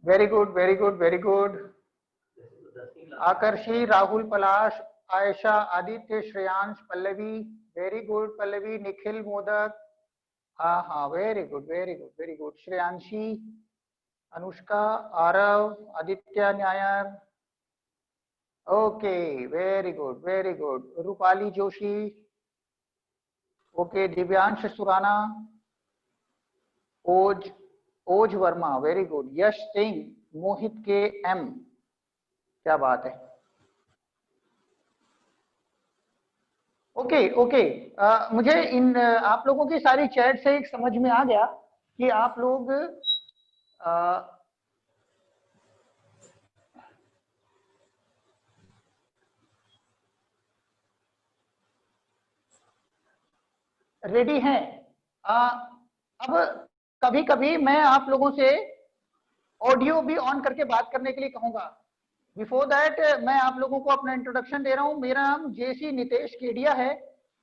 Very good, very good, very good. Aakarshi, Rahul, Palash, Ayesha, Aditya, Shreyansh, Pallavi, very good Pallavi, Nikhil, Modak, हाँ हाँ, very good, very good, very good. Shreyanshi, Anushka, Aarav, Aditya, न्यायर, okay, very good, very good. Rupali Joshi, okay. Divyansh Surana, Oj, Oj Verma, very good. Yash Singh, Mohit K M, क्या बात है। Okay okay. मुझे इन आप लोगों की सारी चैट से एक समझ में आ गया कि आप लोग रेडी हैं। अब कभी कभी मैं आप लोगों से ऑडियो भी ऑन करके बात करने के लिए कहूंगा। बिफोर दैट मैं आप लोगों को अपना इंट्रोडक्शन दे रहा हूं। मेरा नाम जेसी नितेश केडिया है।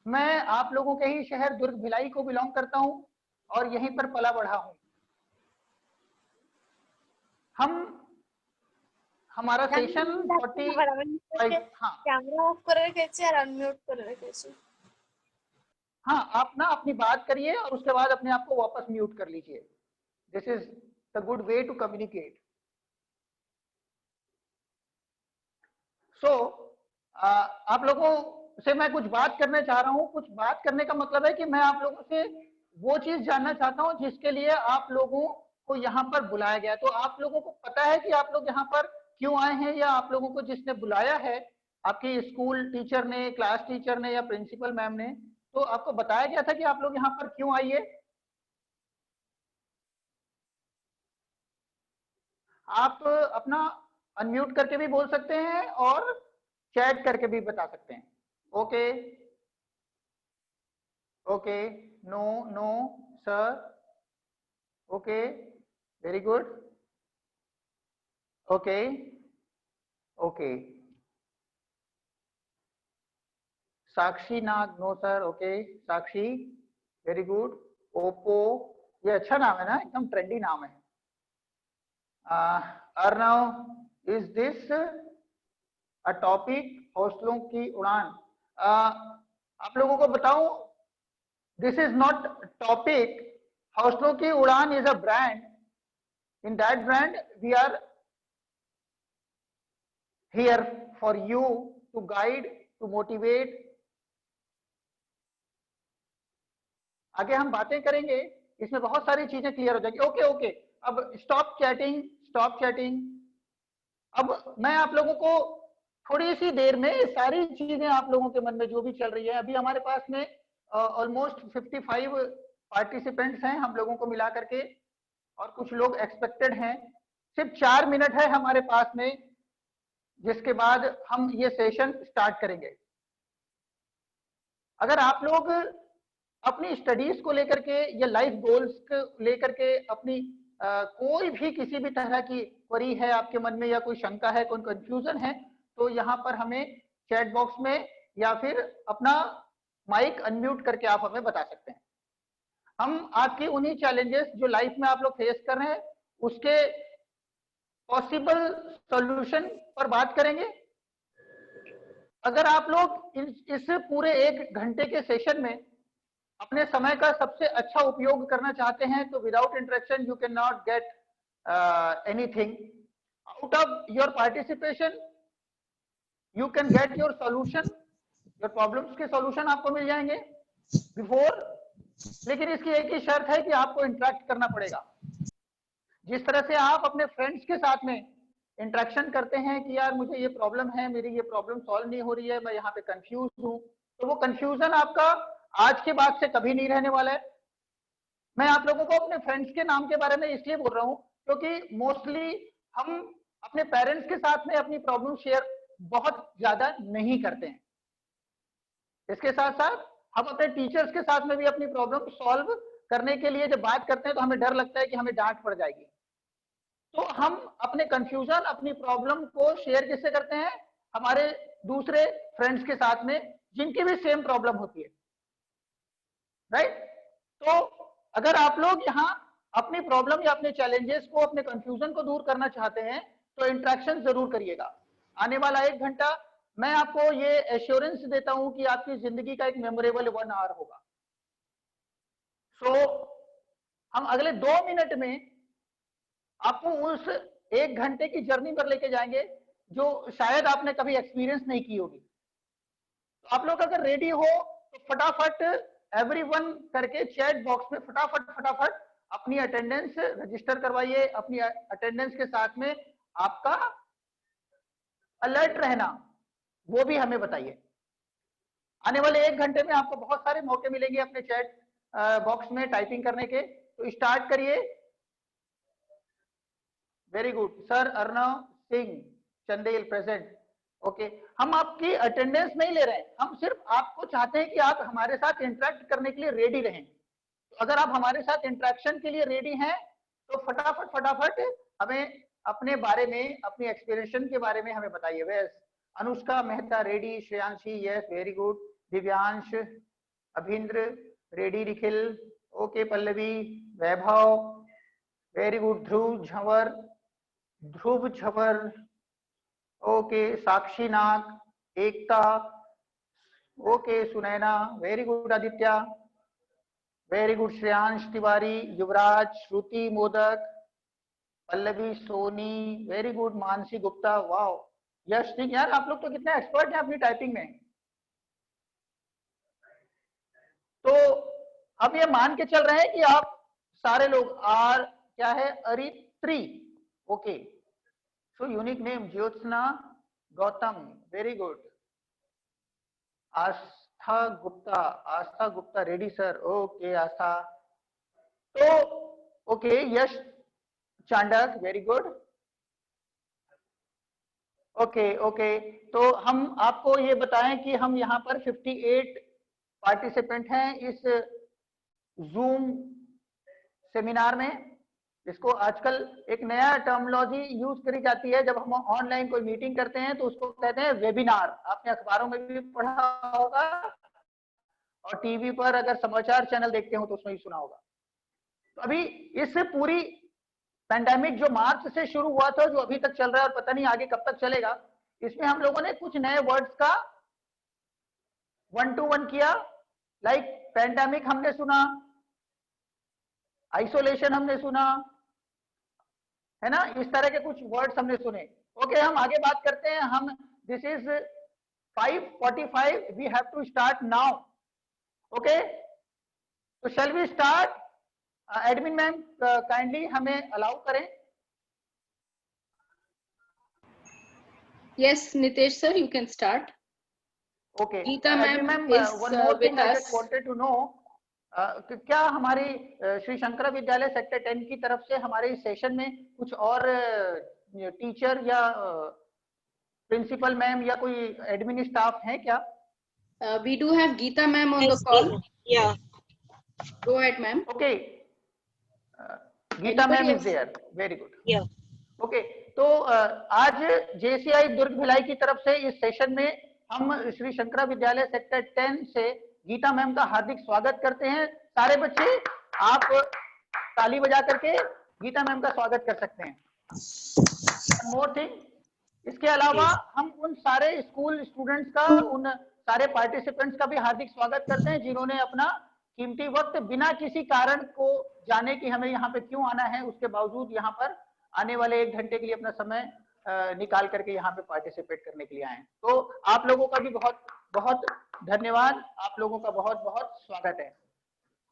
मैं आप लोगों के ही शहर दुर्ग भिलाई को बिलोंग करता हूं और यहीं पर पला बढ़ा हूं। हमारा सेशन 45। हाँ कैमरा ऑफ করে রেখেছি আর আনমিউট করে রেখেছি। हाँ, आप ना अपनी बात करिए और उसके बाद अपने आप को वापस म्यूट कर लीजिए। This is the good way to communicate. So आप लोगों से मैं कुछ बात करना चाह रहा हूं। कुछ बात करने का मतलब है कि मैं आप लोगों से वो चीज जानना चाहता हूं जिसके लिए आप लोगों को यहाँ पर बुलाया गया। तो आप लोगों को पता है कि आप लोग यहाँ पर क्यों आए हैं, या आप लोगों को जिसने बुलाया है, आपकी स्कूल टीचर ने, क्लास टीचर ने या प्रिंसिपल मैम ने, तो आपको बताया गया था कि आप लोग यहाँ पर क्यों आइए? आप अपना अनम्यूट करके भी बोल सकते हैं और चैट करके भी बता सकते हैं। Okay okay, no no sir, okay, very good, okay okay. Sakshi Nag, no sir, okay. Sakshi, very good. Oppo, ये अच्छा नाम है ना, एकदम ट्रेंडी नाम है। Arnav, is this a topic हौसलों की उड़ान? आप लोगों को बताऊं, दिस इज नॉट टॉपिक। हौसलों की उड़ान is a brand. In that brand we are here for you to guide, to motivate. आगे हम बातें करेंगे, इसमें बहुत सारी चीजें क्लियर हो जाएगी। ओके ओके, अब स्टॉप चैटिंग, स्टॉप चैटिंग। अब मैं आप लोगों को थोड़ी सी देर में सारी चीजें आप लोगों के मन में जो भी चल रही है, अभी हमारे पास में ऑलमोस्ट 55 पार्टिसिपेंट्स हैं हम लोगों को मिला करके, और कुछ लोग एक्सपेक्टेड हैं। सिर्फ 4 मिनट है हमारे पास में, जिसके बाद हम ये सेशन स्टार्ट करेंगे। अगर आप लोग अपनी स्टडीज को लेकर के या लाइफ गोल्स को लेकर के अपनी कोई भी किसी भी तरह की क्वेरी है आपके मन में, या कोई शंका है, कोई कंफ्यूजन है, तो यहाँ पर हमें चैट बॉक्स में या फिर अपना माइक अनम्यूट करके आप हमें बता सकते हैं। हम आपकी उन्हीं चैलेंजेस जो लाइफ में आप लोग फेस कर रहे हैं उसके पॉसिबल सॉल्यूशन पर बात करेंगे। अगर आप लोग इस पूरे 1 घंटे के सेशन में अपने समय का सबसे अच्छा उपयोग करना चाहते हैं, तो without interaction you can not get anything out of your participation. You can get your solution, your problems के सॉल्यूशन आपको मिल जाएंगे बिफोर। लेकिन इसकी एक ही शर्त है कि आपको इंटरेक्ट करना पड़ेगा। जिस तरह से आप अपने फ्रेंड्स के साथ में इंटरेक्शन करते हैं कि यार मुझे ये प्रॉब्लम है, मेरी ये प्रॉब्लम सॉल्व नहीं हो रही है, मैं यहाँ पे कंफ्यूज हूँ, तो वो कंफ्यूजन आपका आज के बाद से कभी नहीं रहने वाला है। मैं आप लोगों को अपने फ्रेंड्स के नाम के बारे में इसलिए बोल रहा हूँ क्योंकि मोस्टली हम अपने पेरेंट्स के साथ में अपनी प्रॉब्लम शेयर बहुत ज्यादा नहीं करते हैं। इसके साथ साथ हम अपने टीचर्स के साथ में भी अपनी प्रॉब्लम सॉल्व करने के लिए जब बात करते हैं तो हमें डर लगता है कि हमें डांट पड़ जाएगी। तो हम अपने कंफ्यूजन, अपनी प्रॉब्लम को शेयर किससे करते हैं? हमारे दूसरे फ्रेंड्स के साथ में जिनकी भी सेम प्रॉब्लम होती है, राइट? तो अगर आप लोग यहाँ अपनी प्रॉब्लम या अपने चैलेंजेस को, अपने कंफ्यूजन को दूर करना चाहते हैं तो इंटरेक्शन जरूर करिएगा। आने वाला 1 घंटा मैं आपको ये एश्योरेंस देता हूं कि आपकी जिंदगी का एक मेमोरेबल 1 आवर होगा। हम अगले 2 मिनट में आपको उस 1 घंटे की जर्नी पर लेके जाएंगे जो शायद आपने कभी एक्सपीरियंस नहीं की होगी। तो आप लोग अगर रेडी हो तो फटाफट एवरीवन करके चैट बॉक्स में फटाफट अपनी अटेंडेंस रजिस्टर करवाइए। अपनी अटेंडेंस के साथ में आपका अलर्ट रहना वो भी हमें बताइए। आने वाले 1 घंटे में आपको बहुत सारे मौके मिलेंगे अपने चैट बॉक्स में टाइपिंग करने के। तो स्टार्ट करिए। Very good sir. Arnav Singh Chandel present. Okay, हम आपकी अटेंडेंस नहीं ले रहे हैं, हम सिर्फ आपको चाहते हैं कि आप हमारे साथ इंटरेक्ट करने के लिए रेडी रहें। तो अगर आप हमारे साथ इंटरेक्शन के लिए रेडी हैं तो फटाफट हमें अपने बारे में, अपनी एक्सपीरियंस के बारे में हमें बताइए। वैस Anushka Mehta ready, Shreyanshi yes very good, Divyansh, Abhindra ready, Nikhil okay, Pallavi, Vaibhav very good, Dhruv Jhanwar okay, Sakshi Nag, Ekta okay, Sunaina very good, Aditya very good, Shreyansh Tiwari, Yuvraj, Shruti Modak, Pallavi Soni very good, Mansi Gupta wow, Yash Singh. यार आप लोग तो कितने एक्सपर्ट हैं अपनी टाइपिंग में। तो अब ये मान के चल रहे हैं कि आप सारे लोग आर क्या है, Aritri okay, so unique name, Jyotsna Gautam very good, Aastha Gupta ready sir okay, Aastha तो okay, Yash Chandak very good okay. तो हम आपको ये बताएं कि हम यहाँ पर 58 पार्टिसिपेंट हैं इस जूम सेमिनार में। इसको आजकल एक नया टर्मिनोलॉजी यूज करी जाती है, जब हम ऑनलाइन कोई मीटिंग करते हैं तो उसको कहते हैं वेबिनार। आपने अखबारों में भी पढ़ा होगा और टीवी पर अगर समाचार चैनल देखते हो तो उसमें भी सुना होगा। तो अभी इस पूरी पैंडेमिक जो मार्च से शुरू हुआ था, जो अभी तक चल रहा है और पता नहीं आगे कब तक चलेगा, इसमें हम लोगों ने कुछ नए वर्ड्स का 1-to-1 किया। लाइक पैंडेमिक हमने सुना, आइसोलेशन हमने सुना, है ना, इस तरह के कुछ वर्ड्स हमने सुने। ओके, हम आगे बात करते हैं। हम this is 5:45, we have to start now. Okay, तो shall we start. Admin ma'am kindly हमें अलाउ करें। Yes, Nitesh sir, you can start. Okay, Geeta ma'am is one more thing with I us. just wanted to know, क्या हमारी श्री शंकरा विद्यालय sector 10 की तरफ से हमारे इस सेशन में कुछ और टीचर या प्रिंसिपल मैम या कोई एडमिन स्टाफ है क्या? We do have Geeta ma'am on Yes, the call. Yeah. Go ahead, ma'am. Okay, Geeta ma'am is there. Very good. Yeah. Okay, तो आज JCI दुर्ग भिलाई की तरफ से इस सेशन में हम श्री शंकरा विद्यालय सेक्टर 10 से गीता मैम का हार्दिक स्वागत करते हैं। सारे बच्चे आप ताली बजा करके गीता मैम का स्वागत कर सकते हैं। मोर थिंग, इसके अलावा हम उन सारे स्कूल स्टूडेंट्स का, उन सारे पार्टिसिपेंट्स का भी हार्दिक स्वागत करते हैं जिन्होंने अपना कीमती वक्त बिना किसी कारण को जाने कि हमें यहाँ पे क्यों आना है, उसके बावजूद यहाँ पर आने वाले 1 घंटे के लिए अपना समय निकाल करके यहाँ पे पार्टिसिपेट करने के लिए आए। तो आप लोगों का भी बहुत बहुत धन्यवाद, आप लोगों का बहुत बहुत स्वागत है।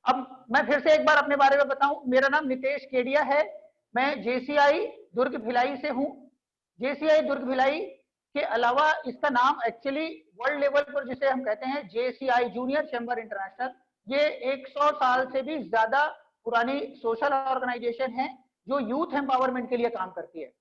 अब मैं फिर से एक बार अपने बारे में बताऊं, मेरा नाम नितेश केडिया है, मैं JCI दुर्ग भिलाई से हूं। JCI दुर्ग भिलाई के अलावा इसका नाम एक्चुअली वर्ल्ड लेवल पर जिसे हम कहते हैं JCI जूनियर चैम्बर इंटरनेशनल, ये 100 साल से भी ज्यादा पुरानी सोशल ऑर्गेनाइजेशन है जो यूथ एम्पावरमेंट के लिए काम करती है।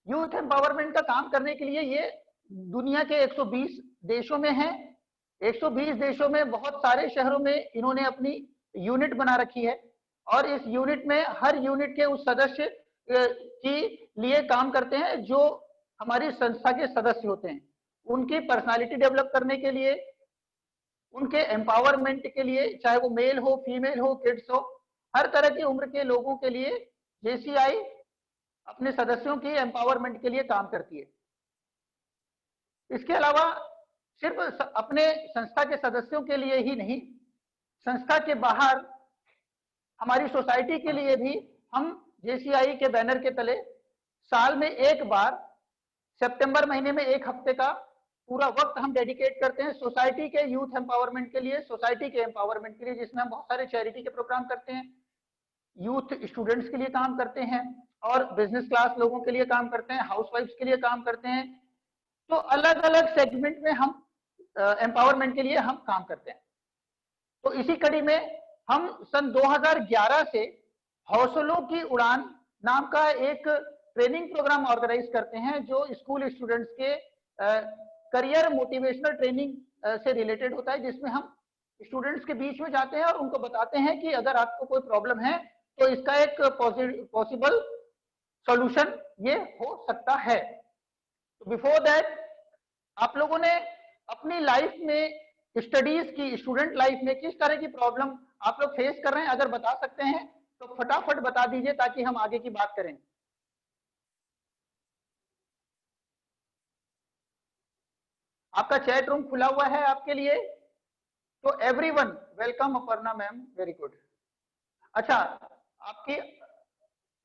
यूथ एम्पावरमेंट का काम करने के लिए ये दुनिया के 120 देशों में है। 120 देशों में बहुत सारे शहरों में इन्होंने अपनी यूनिट बना रखी है और इस यूनिट में हर यूनिट के उस सदस्य के लिए काम करते हैं जो हमारी संस्था के सदस्य होते हैं, उनकी पर्सनालिटी डेवलप करने के लिए, उनके एम्पावरमेंट के लिए, चाहे वो मेल हो, फीमेल हो, किड्स हो, हर तरह की उम्र के लोगों के लिए JCI अपने सदस्यों की एम्पावरमेंट के लिए काम करती है। इसके अलावा सिर्फ अपने संस्था के सदस्यों के लिए ही नहीं, संस्था के बाहर हमारी सोसाइटी के लिए भी हम JCI के बैनर के तले साल में एक बार सितंबर महीने में एक हफ्ते का पूरा वक्त हम डेडिकेट करते हैं सोसाइटी के यूथ एम्पावरमेंट के लिए, सोसाइटी के एम्पावरमेंट के लिए, जिसमें हम बहुत सारे चैरिटी के प्रोग्राम करते हैं, यूथ स्टूडेंट्स के लिए काम करते हैं और बिजनेस क्लास लोगों के लिए काम करते हैं, हाउसवाइफ्स के लिए काम करते हैं। तो अलग अलग सेगमेंट में हम एम्पावरमेंट के लिए हम काम करते हैं। तो इसी कड़ी में हम सन 2011 से हौसलों की उड़ान नाम का एक ट्रेनिंग प्रोग्राम ऑर्गेनाइज करते हैं जो स्कूल स्टूडेंट्स के करियर मोटिवेशनल ट्रेनिंग से रिलेटेड होता है, जिसमें हम स्टूडेंट्स के बीच में जाते हैं और उनको बताते हैं कि अगर आपको कोई प्रॉब्लम है तो इसका एक पॉसिबल सॉल्यूशन ये हो सकता है। तो बिफोर दैट आप लोगों ने अपनी लाइफ में, स्टडीज की, स्टूडेंट लाइफ में किस तरह की प्रॉब्लम आप लोग फेस कर रहे हैं, अगर बता सकते हैं तो फटाफट बता दीजिए ताकि हम आगे की बात करें। आपका चैट रूम खुला हुआ है आपके लिए, तो everyone welcome. Aparna ma'am, very good. अच्छा, आपकी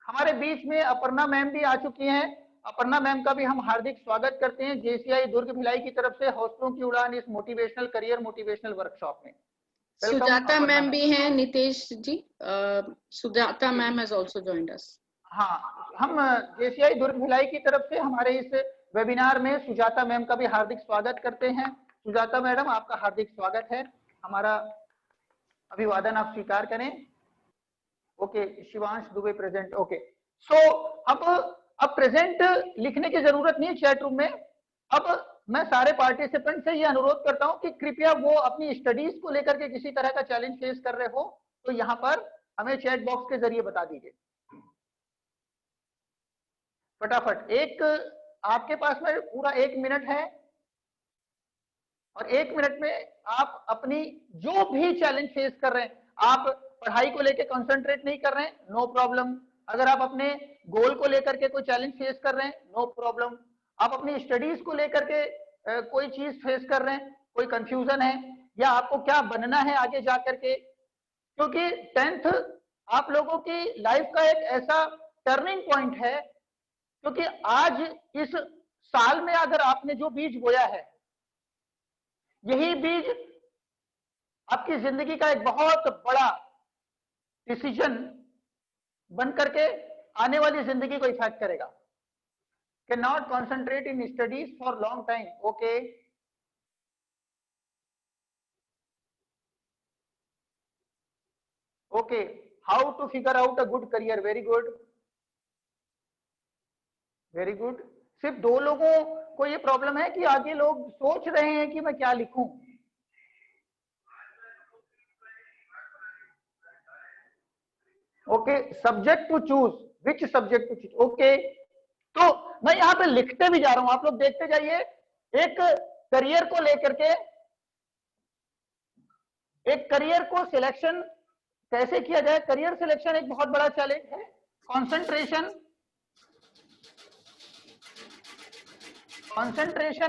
हमारे बीच में अपर्णा मैम भी आ चुकी हैं। अपर्णा मैम का भी हम हार्दिक स्वागत करते हैं JCI दुर्ग भिलाई की तरफ से हौसलों की उड़ान इस मोटिवेशनल करियर मोटिवेशनल वर्कशॉप में। सुजाता मैम भी हैं, Nitesh ji. Sujata ma'am has also joined us. हाँ, हम JCI दुर्ग भिलाई की तरफ से हमारे इस वेबिनार में सुजाता मैम का भी हार्दिक स्वागत करते हैं। सुजाता मैडम, आपका हार्दिक स्वागत है। हमारा अभिवादन आप स्वीकार करें। Okay, Shivansh Dubey present. Okay, so अब प्रेजेंट लिखने की जरूरत नहीं चैट रूम में। अब मैं सारे पार्टिसिपेंट से ये अनुरोध करता हूं कि कृपया वो अपनी स्टडीज को लेकर के किसी तरह का चैलेंज फेस कर रहे हो तो यहाँ पर हमें चैट बॉक्स के जरिए बता दीजिए फटाफट। एक आपके पास में पूरा 1 मिनट है और 1 मिनट में आप अपनी जो भी चैलेंज फेस कर रहे हैं, आप पढ़ाई को लेकर कंसंट्रेट नहीं कर रहे हैं, नो प्रॉब्लम। अगर आप अपने गोल को लेकर के कोई चैलेंज फेस कर रहे हैं, नो प्रॉब्लम। आप अपनी स्टडीज को लेकर के कोई चीज फेस कर रहे हैं, कोई कंफ्यूजन है या आपको क्या बनना है आगे जाकर के, क्योंकि 10th आप लोगों की लाइफ का एक ऐसा टर्निंग पॉइंट है, क्योंकि आज इस साल में अगर आपने जो बीज बोया है, यही बीज आपकी जिंदगी का एक बहुत बड़ा डिसीजन बन करके आने वाली जिंदगी को इफेक्ट करेगा। Can not concentrate in studies for long time. Okay, okay, how to figure out a good career. Very good, very good. सिर्फ 2 लोगों को ये प्रॉब्लम है कि आगे लोग सोच रहे हैं कि मैं क्या लिखूं। Okay, subject to choose, which subject to choose. Okay, तो मैं यहां पे लिखते भी जा रहा हूं, आप लोग देखते जाइए। एक करियर को लेकर के, एक करियर को सिलेक्शन कैसे किया जाए। करियर सिलेक्शन एक बहुत बड़ा चैलेंज है। कंसंट्रेशन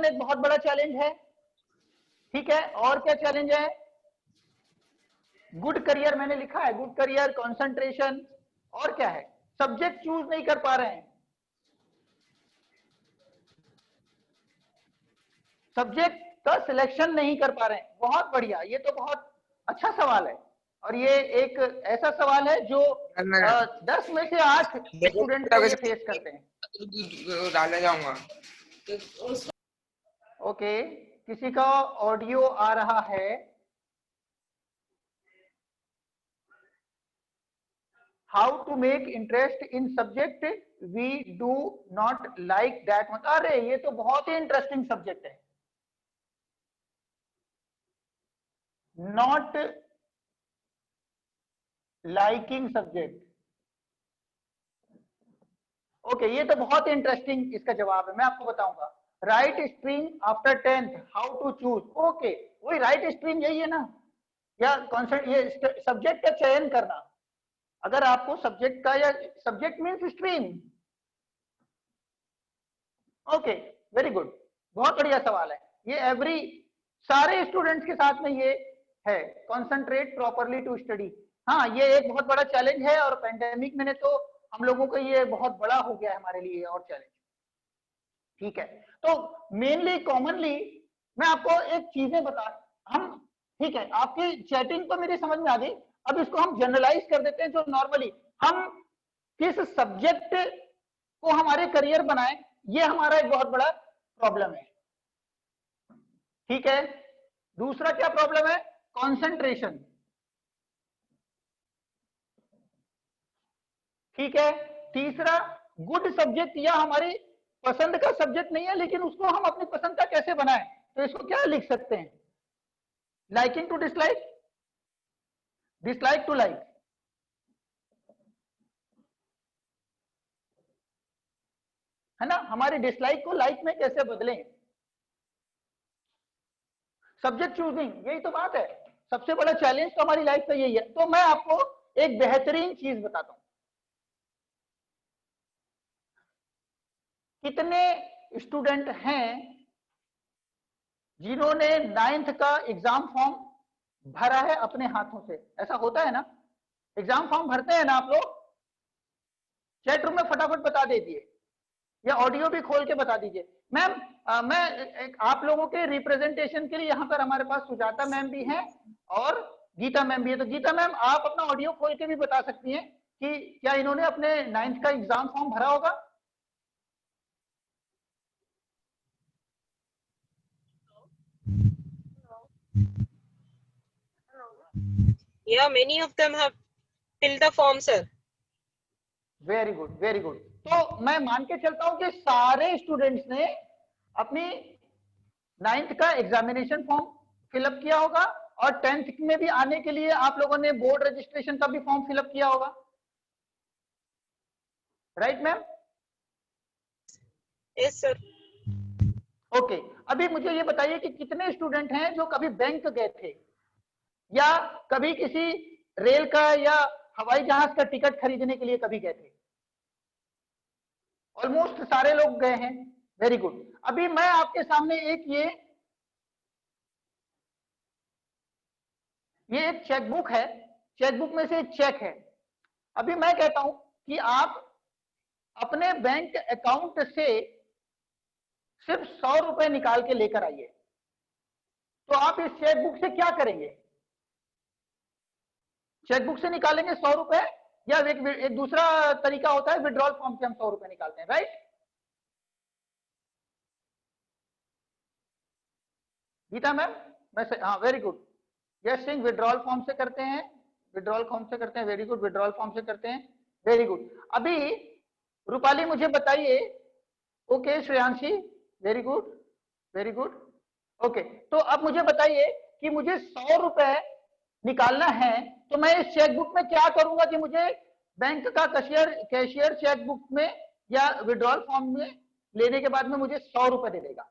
एक बहुत बड़ा चैलेंज है, ठीक है। और क्या चैलेंज है? गुड करियर मैंने लिखा है, गुड करियर, कंसंट्रेशन, और क्या है? सब्जेक्ट चूज नहीं कर पा रहे हैं, सब्जेक्ट का सिलेक्शन नहीं कर पा रहे हैं। बहुत बढ़िया, ये तो बहुत अच्छा सवाल है और ये एक ऐसा सवाल है जो 10 में से 8 स्टूडेंट को ये फेस करते हैं। डालने जाऊंगा। ओके, किसी का ऑडियो आ रहा है? How to make interest in subject we do not like that. अरे ये तो बहुत ही इंटरेस्टिंग सब्जेक्ट है। Not liking subject. ओके, ये तो बहुत इंटरेस्टिंग इसका जवाब है, मैं आपको बताऊंगा। Right stream after 10th, how to choose. Okay, वही राइट स्ट्रीम यही है ना, या कॉन्सेप्ट, ये सब्जेक्ट का चयन करना। अगर आपको सब्जेक्ट का, या subject means stream, okay very good, बहुत बढ़िया सवाल है ये। सारे स्टूडेंट्स के साथ में ये है, कॉन्सेंट्रेट प्रॉपरली टू स्टडी। हाँ, ये एक बहुत बड़ा चैलेंज है, और पेंडेमिक में तो हम लोगों को ये बहुत बड़ा हो गया है हमारे लिए और चैलेंज। ठीक है, तो मेनली कॉमनली मैं आपको एक चीजें बता, हम ठीक है, आपकी चैटिंग तो मेरी समझ में आ गई। अब इसको हम जनरलाइज कर देते हैं, जो नॉर्मली हम किस सब्जेक्ट को हमारे करियर बनाए, ये हमारा एक बहुत बड़ा प्रॉब्लम है। ठीक है, दूसरा क्या प्रॉब्लम है? कंसंट्रेशन। ठीक है, तीसरा गुड सब्जेक्ट, या हमारी पसंद का सब्जेक्ट नहीं है लेकिन उसको हम अपनी पसंद का कैसे बनाएं, तो इसको क्या लिख सकते हैं? Liking to dislike, dislike to like. है ना, हमारी डिसलाइक को लाइक में कैसे बदलें? सब्जेक्ट चूजिंग, यही तो बात है। सबसे बड़ा चैलेंज तो हमारी लाइफ का यही है। तो मैं आपको एक बेहतरीन चीज बताता हूं। कितने स्टूडेंट हैं जिन्होंने 9th का एग्जाम फॉर्म भरा है अपने हाथों से? ऐसा होता है ना, एग्जाम फॉर्म भरते हैं ना आप लोग? चैट रूम में फटाफट बता दीजिए, या ऑडियो भी खोल के बता दीजिए। मैम, मैं आप लोगों के रिप्रेजेंटेशन के लिए यहाँ पर हमारे पास सुजाता मैम भी हैं और गीता मैम भी है। तो गीता मैम, आप अपना ऑडियो खोल के भी बता सकती हैं कि क्या इन्होंने अपने 9th का एग्जाम फॉर्म भरा होगा? Yeah, many of them have filled the form, sir. Very good, very good. तो मैं मान के चलता हूं कि सारे स्टूडेंट्स ने अपनी 9th का एग्जामिनेशन फॉर्म फिलअप किया होगा, और 10th में भी आने के लिए आप लोगों ने बोर्ड रजिस्ट्रेशन का भी फॉर्म फिलअप किया होगा। Right ma'am? Yes, sir. Okay, अभी मुझे ये बताइए कि कितने स्टूडेंट हैं जो कभी बैंक गए थे, या कभी किसी रेल का या हवाई जहाज का टिकट खरीदने के लिए कभी गए थे? ऑलमोस्ट सारे लोग गए हैं। Very good. अभी मैं आपके सामने एक ये एक चेकबुक है, चेकबुक में से एक चेक है। अभी मैं कहता हूं कि आप अपने बैंक अकाउंट से सिर्फ 100 रुपए निकाल के लेकर आइए। तो आप इस चेकबुक से क्या करेंगे? चेकबुक से निकालेंगे 100 रुपए, या एक दूसरा तरीका होता है विड्रॉल फॉर्म से हम 100 रुपए निकालते हैं, राइट? गीता मैम, हाँ very good. Yes Singh, withdrawal form से करते हैं, विड्रॉल फॉर्म से करते हैं। वेरी गुड, विड्रॉल फॉर्म से करते हैं। Very good. अभी रूपाली मुझे बताइए, okay Shreyanshi, very good, very good. Okay, तो अब मुझे बताइए कि मुझे 100 रुपए निकालना है, तो मैं इस चेकबुक में क्या करूंगा कि मुझे बैंक का कैशियर चेकबुक में या विड्रॉल फॉर्म में लेने के बाद में मुझे 100 रुपए दे देगा?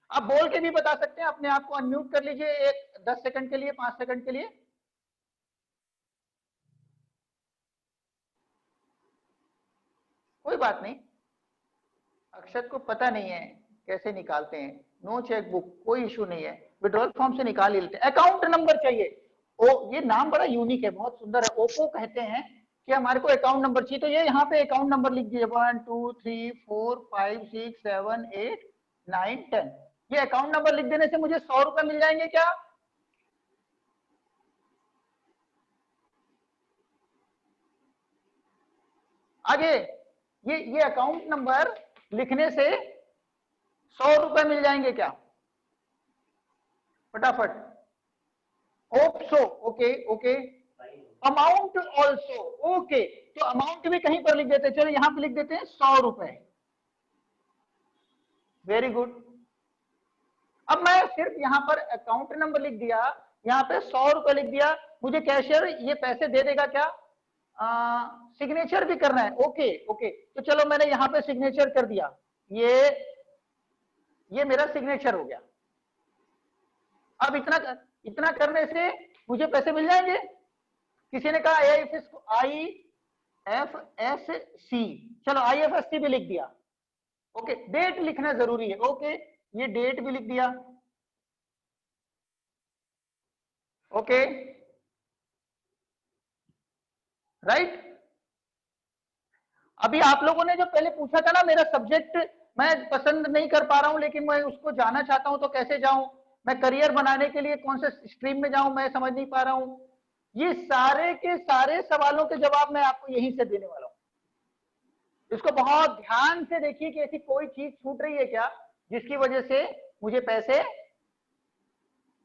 आप बोल के भी बता सकते हैं, अपने आप को अनम्यूट कर लीजिए एक 10 सेकंड के लिए, 5 सेकंड के लिए। कोई बात नहीं, अक्षत को पता नहीं है कैसे निकालते हैं। नो चेकबुक, कोई इशू नहीं है, विड्रॉल फॉर्म से निकाल ही लेते हैं। अकाउंट नंबर चाहिए। ये नाम बड़ा यूनिक है, बहुत सुंदर है। ओप्पो कहते हैं कि हमारे को अकाउंट नंबर चाहिए, तो ये यहाँ पे अकाउंट नंबर लिख दीजिए 1 2 3 4 5 6 7 8 9 10। ये अकाउंट नंबर लिख देने से मुझे 100 रुपए मिल जाएंगे क्या? आगे ये अकाउंट नंबर लिखने से 100 रुपए मिल जाएंगे क्या? फटाफट। ओप्सो, okay okay. Amount also, okay, तो अमाउंट भी कहीं पर लिख देते हैं। चलो यहां पे लिख देते हैं 100 रुपए। Very good. अब मैं सिर्फ यहाँ पर अकाउंट नंबर लिख दिया, यहाँ पे 100 रुपए लिख दिया, मुझे कैशियर ये पैसे दे देगा क्या? सिग्नेचर भी करना है। ओके ओके, तो चलो मैंने यहाँ पे सिग्नेचर कर दिया, ये मेरा सिग्नेचर हो गया। अब इतना करने से मुझे पैसे मिल जाएंगे। किसी ने कहा IFSC, चलो IFSC भी लिख दिया। ओके, डेट लिखना जरूरी है। ओके, ये डेट भी लिख दिया। Okay, right. अभी आप लोगों ने जो पहले पूछा था ना, मेरा सब्जेक्ट मैं पसंद नहीं कर पा रहा हूं लेकिन मैं उसको जाना चाहता हूं, तो कैसे जाऊं, मैं करियर बनाने के लिए कौन से स्ट्रीम में जाऊं, मैं समझ नहीं पा रहा हूं। ये सारे के सारे सवालों के जवाब मैं आपको यहीं से देने वाला हूं। इसको बहुत ध्यान से देखिए कि ऐसी कोई चीज छूट रही है क्या जिसकी वजह से मुझे पैसे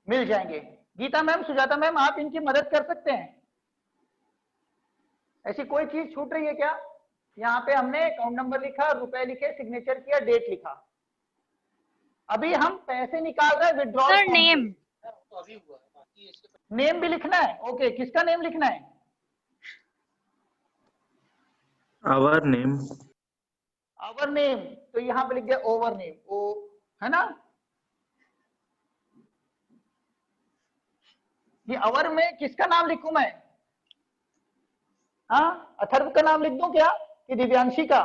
मिल जाएंगे। गीता मैम, सुजाता मैम, आप इनकी मदद कर सकते हैं। ऐसी कोई चीज छूट रही है क्या? यहाँ पे हमने अकाउंट नंबर लिखा, रुपए लिखे, सिग्नेचर किया, डेट लिखा। अभी हम पैसे निकाल रहे हैं विड्रॉल। सर नेम, नेम भी लिखना है। ओके, किसका नेम लिखना है? Our name. आवर नेम, तो यहाँ पे लिख दिया ओवर नेम, ओ, है ना। ये आवर में किसका नाम लिखूं मैं? हाँ, अथर्व का नाम लिख दूं क्या कि दिव्यांशी का?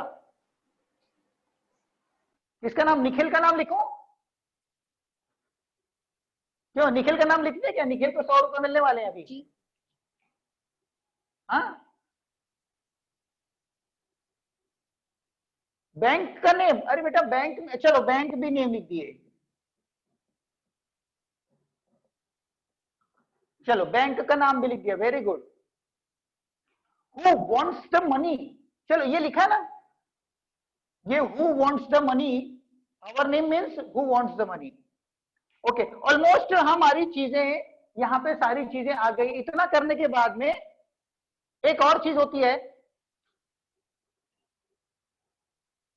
किसका नाम? निखिल का नाम लिखूं? क्यों, निखिल का नाम लिख दे क्या? निखिल को 100 रुपए मिलने वाले हैं अभी। हाँ, बैंक का नेम, अरे बेटा बैंक में, चलो बैंक भी नेम लिख दिए। चलो बैंक का नाम भी लिख दिया, very good. Who wants the money, चलो ये लिखा है ना, ये who wants the money, our name means who wants the money. Okay, almost हमारी चीजें यहां पे सारी चीजें आ गई। इतना करने के बाद में एक और चीज होती है,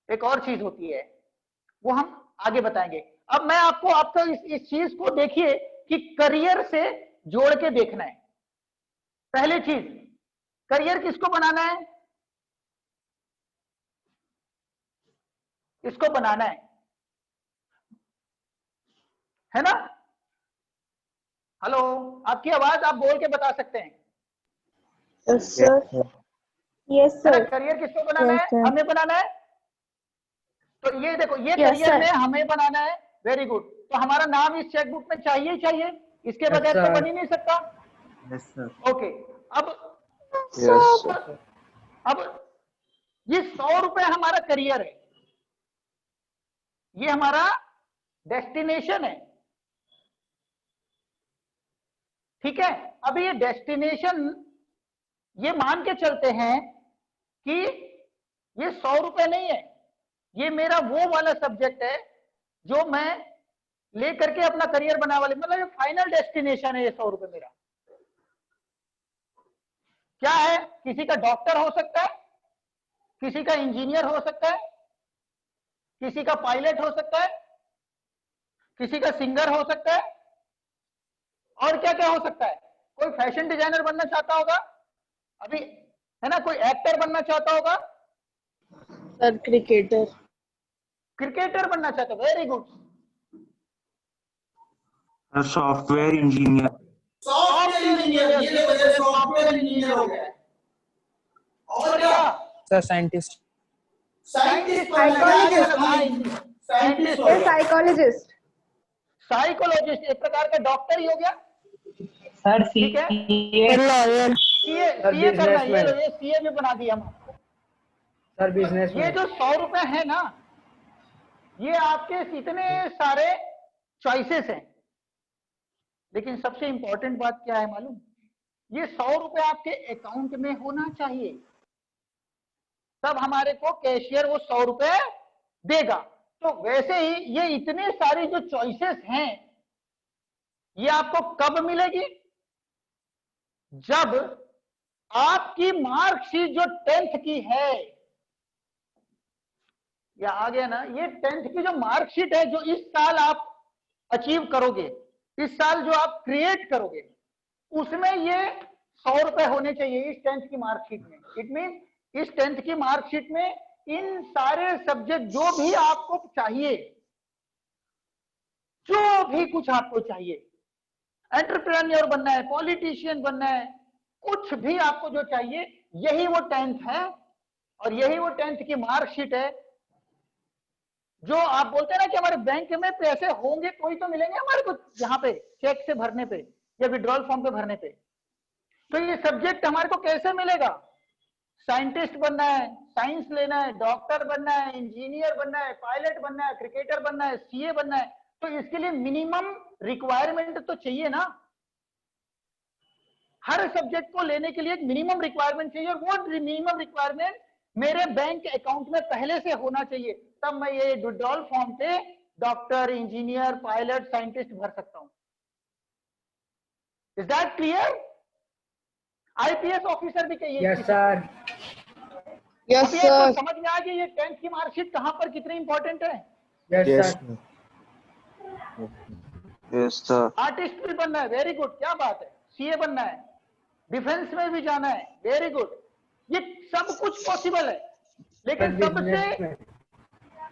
एक और चीज होती है, वो हम आगे बताएंगे। अब मैं आपको इस चीज को देखिए कि करियर से जोड़ के देखना है। पहली चीज, करियर किसको बनाना है? इसको बनाना है ना। हेलो, आपकी आवाज आप बोल के बता सकते हैं। Yes sir, yes sir. Career किसको बनाना Yes, है? sir. हमें बनाना है। तो ये देखो, ये Yes, करियर sir. में हमें बनाना है। Very good. तो हमारा नाम इस चेकबुक में चाहिए ही चाहिए, इसके Yes, बगैर तो sir. बन ही नहीं सकता। Yes sir. ओके, अब यस। अब ये 100 रुपए हमारा करियर है, ये हमारा डेस्टिनेशन है। ठीक है, अभी ये डेस्टिनेशन, ये मान के चलते हैं कि ये 100 रुपए नहीं है, ये मेरा वो वाला सब्जेक्ट है जो मैं लेकर के अपना करियर बनाने वाले, मतलब ये फाइनल डेस्टिनेशन है। ये 100 रुपए मेरा क्या है? किसी का डॉक्टर हो सकता है, किसी का इंजीनियर हो सकता है, किसी का पायलट हो सकता है, किसी का सिंगर हो सकता है, और क्या क्या हो सकता है। कोई फैशन डिजाइनर बनना चाहता होगा अभी, है ना, कोई एक्टर बनना चाहता होगा, सर क्रिकेटर। क्रिकेटर बनना चाहता है, very good. Software engineer. Software engineer, ये वजह सॉफ्टवेयर इंजीनियर हो गया है। और क्या? Sir scientist. Scientist, scientist, psychologist. Psychologist एक प्रकार का डॉक्टर ही हो गया। सर ठीक है, लॉयर। सीए करना, ये सीए में बना दिया हम। Sir business. ये जो 100 रुपए है ना, ये आपके इतने सारे चॉइसेस हैं, लेकिन सबसे इंपॉर्टेंट बात क्या है मालूम? ये 100 रुपए आपके अकाउंट में होना चाहिए, तब हमारे को कैशियर वो 100 रुपए देगा। तो वैसे ही ये इतने सारी जो चॉइसेस हैं, ये आपको कब मिलेगी? जब आपकी मार्कशीट जो 10th की है, या आ गया ना, ये 10th की जो मार्कशीट है, जो इस साल आप अचीव करोगे, इस साल जो आप क्रिएट करोगे, उसमें ये 100 रुपए होने चाहिए इस 10th की मार्कशीट में। इट मीन इस 10th की मार्कशीट में इन सारे सब्जेक्ट जो भी आपको चाहिए, जो भी कुछ आपको चाहिए, एंटरप्रेन्योर बनना है, पॉलिटिशियन बनना है, कुछ भी आपको जो चाहिए, यही वो 10th है और यही वो 10th की मार्कशीट है। जो आप बोलते हैं ना कि हमारे बैंक में पैसे होंगे तो ही तो मिलेंगे हमारे को, यहाँ पे चेक से भरने पे या विड्रॉल फॉर्म पे भरने पे। तो ये सब्जेक्ट हमारे को कैसे मिलेगा? साइंटिस्ट बनना है, साइंस लेना है, डॉक्टर बनना है, इंजीनियर बनना है, पायलट बनना है, क्रिकेटर बनना है, सीए बनना है, तो इसके लिए मिनिमम रिक्वायरमेंट तो चाहिए ना। हर सब्जेक्ट को लेने के लिए एक मिनिमम रिक्वायरमेंट चाहिए, और वो मिनिमम रिक्वायरमेंट मेरे बैंक अकाउंट में पहले से होना चाहिए, तब मैं ये विड्रॉल फॉर्म पे डॉक्टर, इंजीनियर, पायलट, साइंटिस्ट भर सकता हूं। Is that clear? IPS officer भी चाहिए। Yes, sir. Yes, अभी आपको sir. समझ में आ गई ये 10th की मार्कशीट कहां पर कितनी इंपॉर्टेंट है? Yes, Yes, sir. yes, sir. Artist भी बनना है, वेरी गुड, क्या बात है। सीए बनना है, डिफेंस में भी जाना है, वेरी गुड। ये सब कुछ पॉसिबल है, लेकिन सबसे Businessman.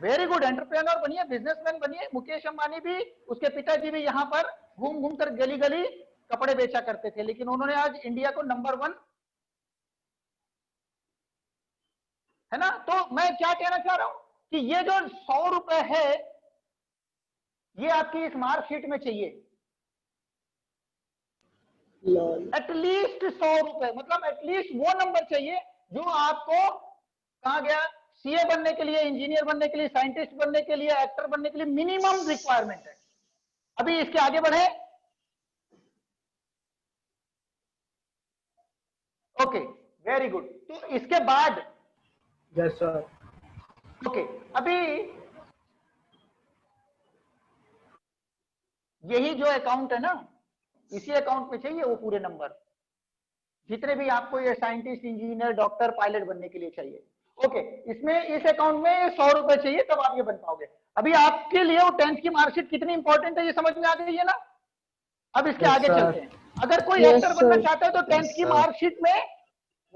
वेरी गुड, एंटरप्रेन्योर बनिए, बिजनेसमैन बनिए। मुकेश अंबानी भी, उसके पिताजी भी यहाँ पर घूम घूम कर गली गली कपड़े बेचा करते थे, लेकिन उन्होंने आज इंडिया को नंबर 1, है ना। तो मैं क्या कहना चाह रहा हूं कि ये जो 100 रुपए है, ये आपकी इस मार्कशीट में चाहिए एटलीस्ट 100 रुपए, मतलब एटलीस्ट वो नंबर चाहिए जो आपको, कहा गया, सीए बनने के लिए, इंजीनियर बनने के लिए, साइंटिस्ट बनने के लिए, एक्टर बनने के लिए मिनिमम रिक्वायरमेंट है। अभी इसके आगे बढ़े। Okay, very good. तो इसके बाद Yes, sir. ओके, अभी यही जो अकाउंट है ना, इसी अकाउंट में चाहिए वो पूरे नंबर, जितने भी आपको ये साइंटिस्ट, इंजीनियर, डॉक्टर, पायलट बनने के लिए चाहिए। ओके, इसमें इस अकाउंट में 100 रुपए चाहिए, तब आप ये बन पाओगे। अभी आपके लिए वो 10th की मार्कशीट कितनी इंपॉर्टेंट है ये समझ में आ गई है ना। अब इसके Yes, आगे sir. चलते हैं। अगर कोई Yes, एक्टर बनना sir. चाहता है तो 10th की sir. मार्कशीट में,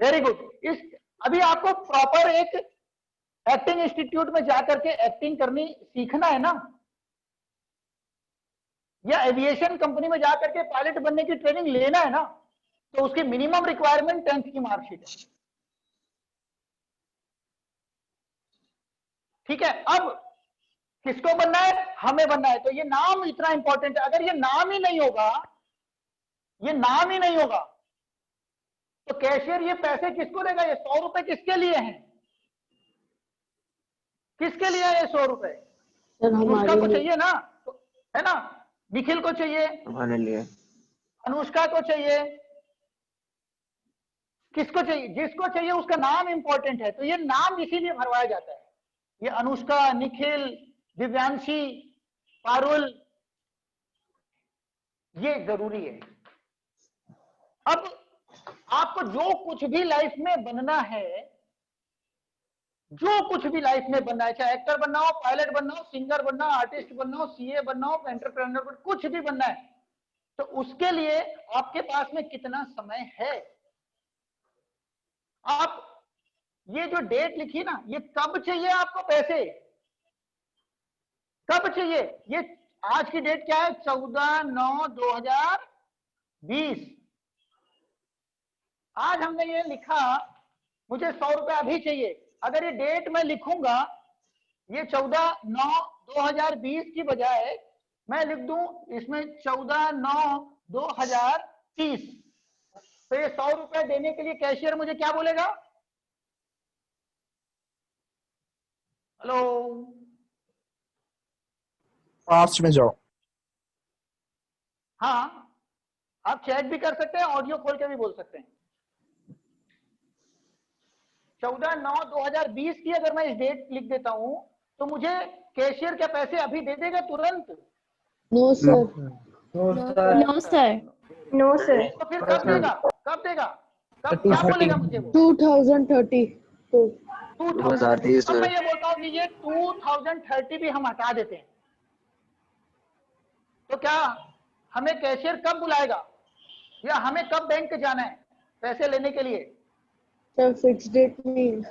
वेरी गुड, इस अभी आपको प्रॉपर एक एक्टिंग इंस्टीट्यूट में जाकर के एक्टिंग करनी सीखना है ना, या एविएशन कंपनी में जाकर के पायलट बनने की ट्रेनिंग लेना है ना, तो उसकी मिनिमम रिक्वायरमेंट 10th की मार्कशीट है। ठीक है, अब किसको बनना है? हमें बनना है। तो ये नाम इतना इंपॉर्टेंट है। अगर ये नाम ही नहीं होगा, ये नाम ही नहीं होगा, तो कैशियर ये पैसे किसको देगा? ये 100 रुपए किसके लिए हैं? किसके लिए है ये 100 रुपए? अनुष्का को चाहिए ना, तो है ना, निखिल को चाहिए, हमारे लिए अनुष्का को चाहिए, किसको चाहिए? जिसको चाहिए उसका नाम इंपॉर्टेंट है, तो ये नाम इसीलिए भरवाया जाता है। ये अनुष्का, निखिल, दिव्यांशी, पारुल, ये जरूरी है। अब आपको जो कुछ भी लाइफ में बनना है, जो कुछ भी लाइफ में बनना है, चाहे एक्टर बनना हो, पायलट बनना हो, सिंगर बनना हो, आर्टिस्ट बनना हो, सीए बनना हो, एंटरप्रेन्योर बनना, कुछ भी बनना है, तो उसके लिए आपके पास में कितना समय है? आप ये जो डेट लिखी ना, ये कब चाहिए आपको पैसे? कब चाहिए? ये आज की डेट क्या है? 14/9/2020। आज हमने ये लिखा, मुझे 100 रुपए अभी चाहिए। अगर ये डेट मैं लिखूंगा, ये 14/9/2020 की बजाय मैं लिख दूं इसमें 14/9/2030, तो ये 100 रुपए देने के लिए कैशियर मुझे क्या बोलेगा? हेलो, पास्ट में जाओ। हाँ, आप चैट भी कर सकते हैं, ऑडियो खोल के भी बोल सकते हैं। 14/9/2020 की अगर मैं इस डेट लिख देता हूं, तो मुझे कैशियर क्या पैसे अभी दे देगा तुरंत? No, sir. No, sir. No, sir. No, sir. तो फिर कब देगा? कब देगा? कब क्या बोलेगा मुझे वो? 2030. तो 2030। अब मैं ये बोलता हूँ कि ये 2030 भी हम हटा देते हैं, तो क्या हमें कैशियर कब बुलाएगा, या हमें कब बैंक जाना है पैसे लेने के लिए? sir, fixed date नहीं।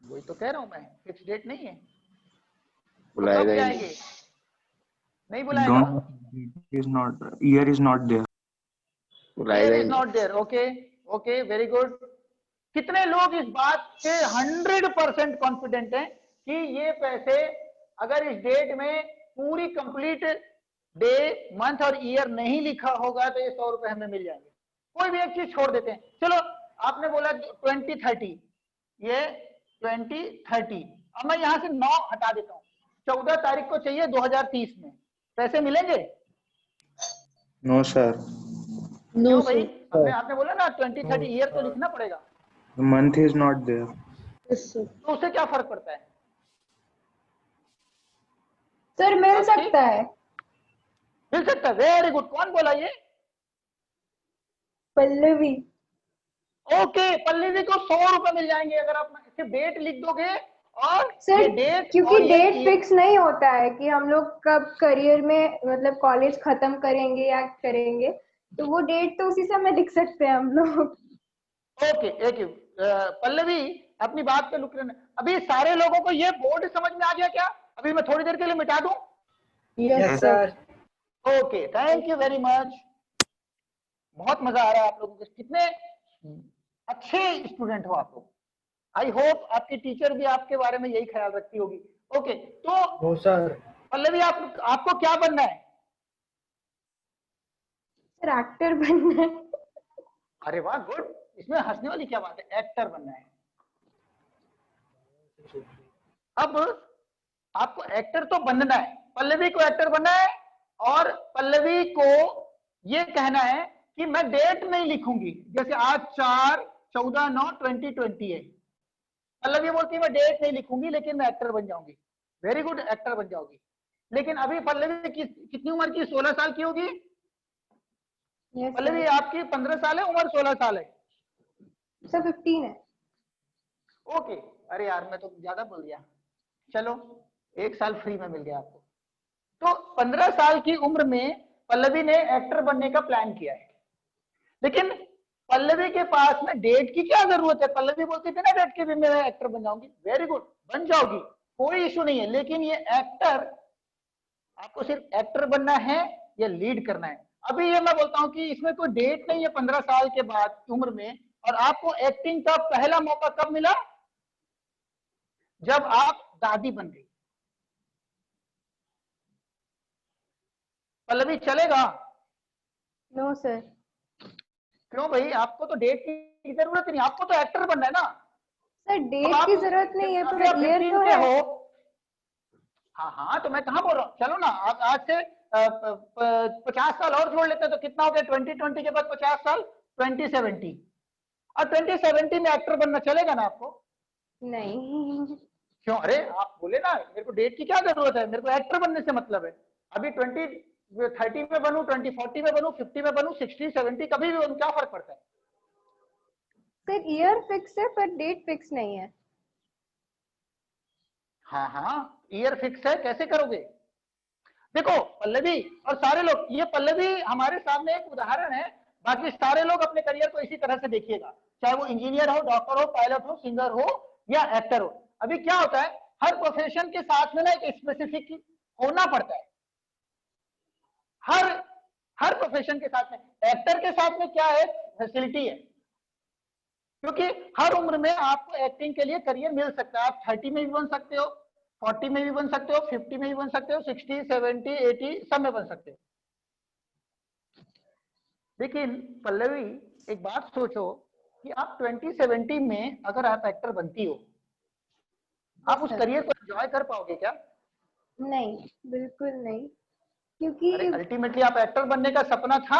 वही तो कह रहा हूं मैं, फिक्स डेट नहीं है। तो बुलाएगा कब ही जाएंगे? नहीं बुलाएगा? Don't. It is not. Year is not there. Here is not there. Okay, okay, very good. कितने लोग इस बात से 100% कॉन्फिडेंट हैं कि ये पैसे अगर इस डेट में पूरी कंप्लीट डे, मंथ और ईयर नहीं लिखा होगा तो ये 100 रुपए हमें मिल जाएंगे? कोई भी एक चीज छोड़ देते हैं। चलो आपने बोला 2030, ये 2030, अब मैं यहां से 9 हटा देता हूं। 14 तारीख को चाहिए 2030 में, पैसे मिलेंगे? No, sir. No, क्यों sir. भाई? आपने बोला ना 2030 ईयर तो लिखना पड़ेगा। The month is not there. Yes, sir. तो उससे क्या फर्क पड़ता है? सर मिल सकता है। मिल सकता है, वेरी गुड। कौन बोला ये? पल्लवी। ओके, पल्लवी को 100 रुपए मिल जाएंगे अगर आप सिर्फ डेट लिख दोगे। और सर ये डेट, क्योंकि और ये डेट फिक्स नहीं होता है कि हम लोग कब करियर में मतलब कॉलेज खत्म करेंगे या करेंगे, तो वो डेट तो उसी समय लिख सकते हैं हम लोग। ओके, एक पल्लवी अपनी बात पे रुक रहना। अभी सारे लोगों को ये बोर्ड समझ में आ गया क्या? अभी मैं थोड़ी देर के लिए मिटा दूं? Yes, sir. Okay, thank you very much. बहुत मजा आ रहा है आप लोगों को। कितने अच्छे स्टूडेंट हो आप लोग। आई होप आपकी टीचर भी आपके बारे में यही ख्याल रखती होगी। ओके, तो No, sir. पल्लवी आपको क्या बनना है? सर एक्टर बनना है। अरे वाह, गुड। इसमें हंसने वाली क्या बात है? एक्टर बनना है। अब आपको एक्टर तो बनना है, पल्लवी को एक्टर बनना है, और पल्लवी को ये कहना है कि मैं डेट नहीं लिखूंगी। जैसे आज 4/14/9/2020 है, पल्लवी बोलती है मैं डेट नहीं लिखूंगी लेकिन मैं एक्टर बन जाऊंगी। वेरी गुड, एक्टर बन जाओगी। लेकिन अभी पल्लवी कितनी उम्र की? 16 साल की होगी। Yes, Pallavi sir. आपकी 15 साल है, उम्र 16 साल है। सर 15 है। ओके, अरे यार मैं तो ज्यादा बोल दिया। चलो 1 साल फ्री में मिल गया आपको। तो 15 साल की उम्र में पल्लवी ने एक्टर बनने का प्लान किया है। लेकिन पल्लवी के पास में डेट की क्या जरूरत है? पल्लवी बोलती थी ना डेट के दिन में मैं एक्टर बन जाऊंगी। वेरी गुड, बन जाओगी, कोई इशू नहीं है। लेकिन ये एक्टर, आपको सिर्फ एक्टर बनना है या लीड करना है? अभी ये मैं बोलता हूं कि इसमें कोई डेट नहीं है 15 साल के बाद उम्र में। और आपको एक्टिंग का पहला मौका कब मिला? जब आप दादी बन गई। पल्लवी चलेगा? No sir. क्यों भाई? आपको तो डेट की जरूरत नहीं, आपको तो एक्टर बनना है ना। सर डेट की जरूरत नहीं है, पर ईयर 15 तो के है। हो। हाँ हाँ, तो मैं कहाँ बोल रहा हूँ। चलो ना, आज से 50 साल और जोड़ लेते हैं तो कितना हो गया? 2020 के बाद 50 साल, 2070। और 2070 में एक्टर बनना चलेगा ना आपको? नहीं। क्यों? अरे आप बोले ना मेरे को डेट की क्या जरूरत है, मेरे को एक्टर बनने से मतलब है। अभी 2030 में बनूं, 2040 में बनूं, 50 में बनूं, 60 70 कभी भी बनूं, क्या फर्क पड़ता है? सर ईयर फिक्स है पर डेट फिक्स नहीं है। हाँ हाँ, ईयर फिक्स है, कैसे करोगे? देखो पल्लवी और सारे लोग, ये पल्लवी हमारे सामने एक उदाहरण है। बाकी सारे लोग अपने करियर को इसी तरह से देखिएगा, चाहे वो इंजीनियर हो, डॉक्टर हो, पायलट हो, सिंगर हो या एक्टर हो। अभी क्या होता है, हर प्रोफेशन के साथ में ना एक स्पेसिफिक होना पड़ता है। हर प्रोफेशन के साथ में, एक्टर के साथ में क्या है? फैसिलिटी है। क्योंकि हर उम्र में आपको एक्टिंग के लिए करियर मिल सकता है। आप 30 में भी बन सकते हो, 40 में भी बन सकते हो, 50 में भी बन सकते हो, 60, 70, 80 सब में बन सकते हो। लेकिन पल्लवी एक बात सोचो कि आप 2070 में अगर आप एक्टर बनती हो, आप उस करियर को एंजॉय कर पाओगे क्या? नहीं, बिल्कुल नहीं। क्योंकि अल्टीमेटली आप एक्टर बनने का सपना था,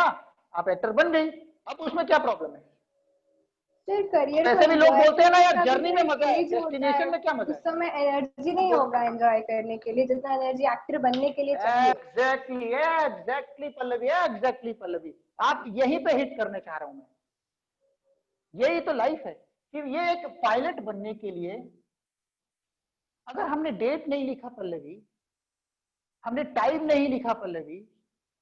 आप एक्टर बन गई, अब उसमें क्या प्रॉब्लम है? सर करियर ऐसे भी लोग बोलते हैं ना यार, का जर्नी में मजा है, stage होता डेस्टिनेशन है। में क्या मजा उस है? समय एनर्जी नहीं होगा एंजॉय करने के लिए जितना एनर्जी एक्टर बनने के लिए चाहिए। एग्जैक्टली पल्लवी, एग्जैक्टली पल्लवी, आप यहीं पे हिट करने चाह रहा हूं मैं। यही तो लाइफ है कि ये एक पायलट बनने के लिए अगर हमने डेट नहीं लिखा पल्लवी, हमने टाइम नहीं लिखा पल्लवी,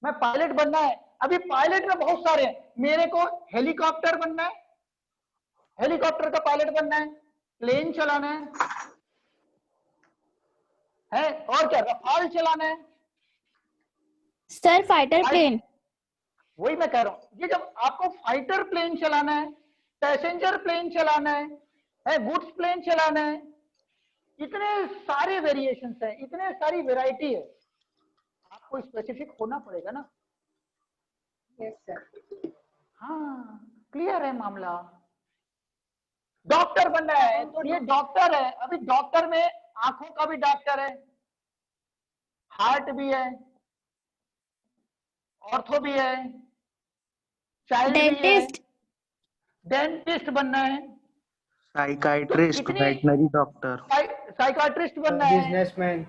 मैं पायलट बनना है। अभी पायलट में बहुत सारे हैं। मेरे को हेलीकॉप्टर बनना है, हेलीकॉप्टर का पायलट बनना है, प्लेन चलाना है, और क्या, रफाल चलाना है, सर फाइटर प्लेन। वही मैं कह रहा हूँ, ये जब आपको फाइटर प्लेन चलाना है, पैसेंजर प्लेन चलाना है गुड्स प्लेन चलाना है, इतने सारे वेरिएशंस हैं, इतने सारी वैरायटी है, आपको स्पेसिफिक होना पड़ेगा ना। Yes sir. हाँ क्लियर है मामला। डॉक्टर बनना है तो ये डॉक्टर है, अभी डॉक्टर में आंखों का भी डॉक्टर है, हार्ट भी है, ऑर्थो भी है, चाइल्ड भी है, डेंटिस्ट। डेंटिस्ट बनना है, साइकाइट्रिस्ट, कितनी- वेटनरी डॉक्टर, साइकाट्रिस्ट बनना है, बिजनेसमैन।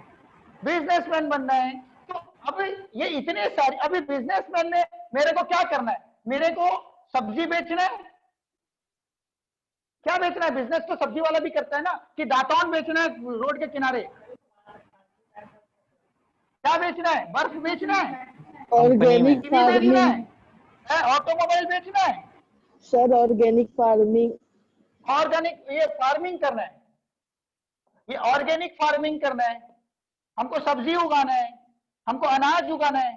बिजनेसमैन बनना है। तो अब ये इतने सारे, अभी बिजनेसमैन में मेरे को क्या करना है, मेरे को सब्जी बेचना है। क्या बेचना है? बिजनेस तो सब्जी वाला भी करता है ना, कि दातौन बेचना है रोड के किनारे, क्या बेचना है? बर्फ बेचना है, ऑर्गेनिक टीवी बेचना फार्मिंग है, ऑटोमोबाइल बेचना है, सर, ऑर्गेनिक फार्मिंग। ऑर्गेनिक ये फार्मिंग करना है, ये ऑर्गेनिक फार्मिंग करना है, हमको सब्जी उगाना है, हमको अनाज उगाना है।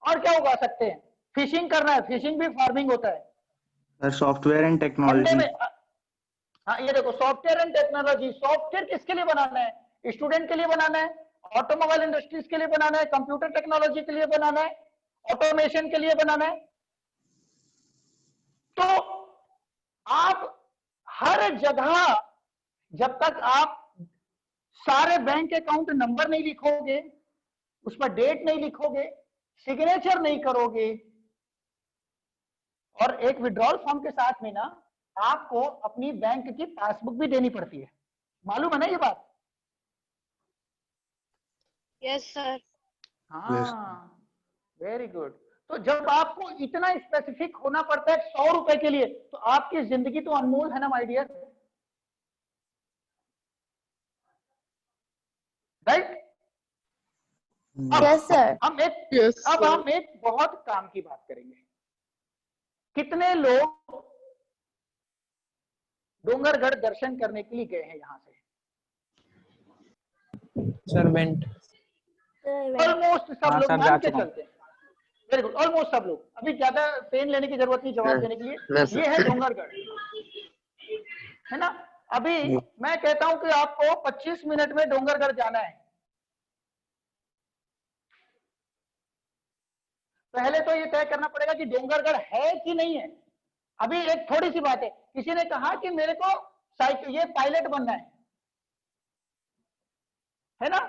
और क्या उगा सकते हैं? फिशिंग करना है, फिशिंग भी फार्मिंग होता है। सॉफ्टवेयर एंड अंडे टेक्नोलॉजी। में हाँ ये देखो, सॉफ्टवेयर एंड टेक्नोलॉजी। सॉफ्टवेयर किसके लिए बनाना है? स्टूडेंट के लिए बनाना है, ऑटोमोबाइल इंडस्ट्रीज के लिए बनाना है, कंप्यूटर टेक्नोलॉजी के लिए बनाना है, ऑटोमेशन के लिए बनाना है। तो आप हर जगह, जब तक आप सारे बैंक अकाउंट नंबर नहीं लिखोगे, उस पर डेट नहीं लिखोगे, सिग्नेचर नहीं करोगे, और एक विड्रॉल फॉर्म के साथ में ना आपको अपनी बैंक की पासबुक भी देनी पड़ती है, मालूम है ना ये बात? Yes sir. हाँ वेरी गुड। तो जब आपको इतना स्पेसिफिक होना पड़ता है 100 रुपए के लिए, तो आपकी जिंदगी तो अनमोल है ना my dear, right? Yes sir. हम एक बहुत काम की बात करेंगे। कितने लोग डोंगरगढ़ दर्शन करने के लिए गए हैं यहां से? सर्वेंट। ऑलमोस्ट सब हाँ, लोग सर, मान जा के चुका हूं। चलते हैं। वेरी गुड, ऑलमोस्ट सब लोग। अभी ज्यादा पेन लेने की जरूरत नहीं जवाब देने के लिए। ये है डोंगरगढ़, है ना? अभी मैं कहता हूं कि आपको 25 मिनट में डोंगरगढ़ जाना है। पहले तो ये तय करना पड़ेगा कि डोंगरगढ़ है कि नहीं है। अभी एक थोड़ी सी बात है, किसी ने कहा कि मेरे को ये पायलट बनना है ना?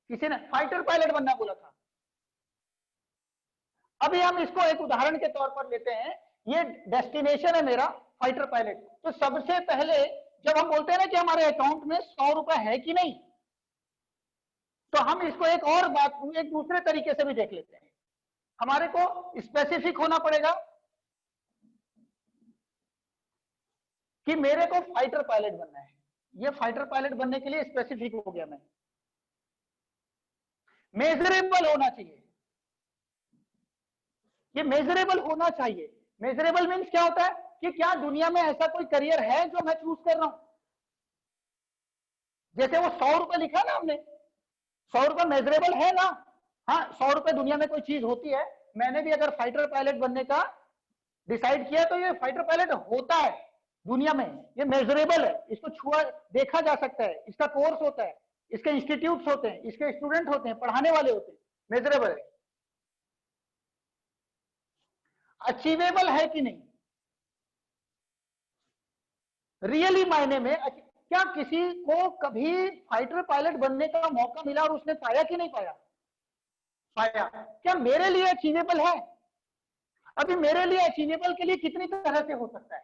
किसी ने फाइटर पायलट बनना बोला था। अभी हम इसको एक उदाहरण के तौर पर लेते हैं, ये डेस्टिनेशन है मेरा फाइटर पायलट। तो सबसे पहले जब हम बोलते हैं ना कि हमारे अकाउंट में 100 रुपए है कि नहीं, तो हम इसको एक और बात, एक दूसरे तरीके से भी देख लेते हैं। हमारे को स्पेसिफिक होना पड़ेगा कि मेरे को फाइटर पायलट बनना है। ये फाइटर पायलट बनने के लिए स्पेसिफिक हो गया मैं। मेजरेबल होना चाहिए, ये मेजरेबल होना चाहिए। मेजरेबल मीन्स क्या होता है कि क्या दुनिया में ऐसा कोई करियर है जो मैं चूज कर रहा हूं। जैसे वो 100 रुपए लिखा ना हमने, 100 रुपए मेजरेबल है ना? हाँ, 100 रुपए दुनिया में कोई चीज होती है। मैंने भी अगर फाइटर पायलट बनने का डिसाइड किया तो ये फाइटर पायलट होता है दुनिया में, ये मेजरेबल है, इसको छुआ देखा जा सकता है, इसका कोर्स होता है, इसके इंस्टीट्यूट्स होते हैं, इसके स्टूडेंट होते हैं, पढ़ाने वाले होते हैं, मेजरेबल है। अचीवेबल है कि नहीं? रियली मायने में क्या किसी को कभी फाइटर पायलट बनने का मौका मिला और उसने पाया कि नहीं पाया? पाया। क्या मेरे लिए अचीवेबल है? अभी मेरे लिए अचीवेबल के लिए कितनी तरह से हो सकता है।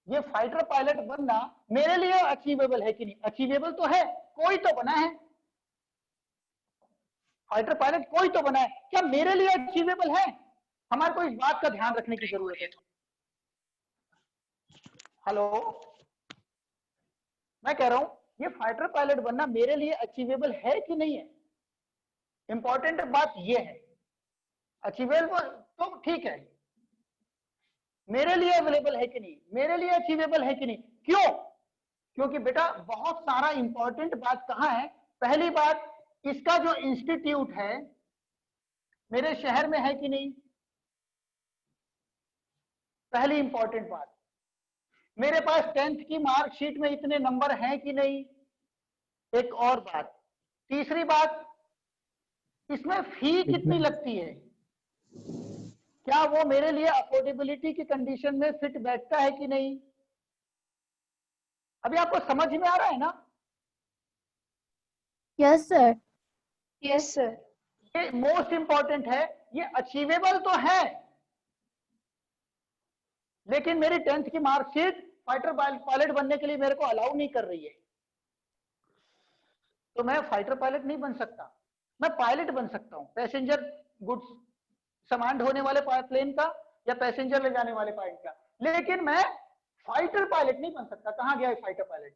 ये फाइटर पायलट बनना मेरे लिए अचीवेबल है कि नहीं? अचीवेबल तो है, कोई तो बना है फाइटर पायलट, कोई तो बना है। क्या मेरे लिए अचीवेबल है? हमारे को इस बात का ध्यान रखने की जरूरत है। हेलो, मैं कह रहा हूं ये फाइटर पायलट बनना मेरे लिए अचीवेबल है कि नहीं है। इंपॉर्टेंट बात ये है, अचीवेबल तो ठीक है, मेरे लिए अवेलेबल है कि नहीं, मेरे लिए अचीवेबल है कि नहीं। क्यों? क्योंकि बेटा बहुत सारा इंपॉर्टेंट बात कहां है। पहली बात, इसका जो इंस्टीट्यूट है मेरे शहर में है कि नहीं? पहली इंपॉर्टेंट बात। मेरे पास 10th की मार्कशीट में इतने नंबर हैं कि नहीं? एक और बात। तीसरी बात, इसमें फी कितनी लगती है? क्या वो मेरे लिए अफोर्डेबिलिटी की कंडीशन में फिट बैठता है कि नहीं? अभी आपको समझ में आ रहा है ना? Yes sir. Yes sir. ये मोस्ट इंपॉर्टेंट है। ये अचीवेबल तो है, लेकिन मेरी 10th की मार्कशीट फाइटर पायलट बनने के लिए मेरे को अलाउ नहीं कर रही है, तो मैं फाइटर पायलट नहीं बन सकता। मैं पायलट बन सकता हूं, पैसेंजर गुड्स सामान ढोने वाले प्लेन का या पैसेंजर ले जाने वाले पायलट का, लेकिन मैं फाइटर पायलट नहीं बन सकता। कहां गया है फाइटर पायलट?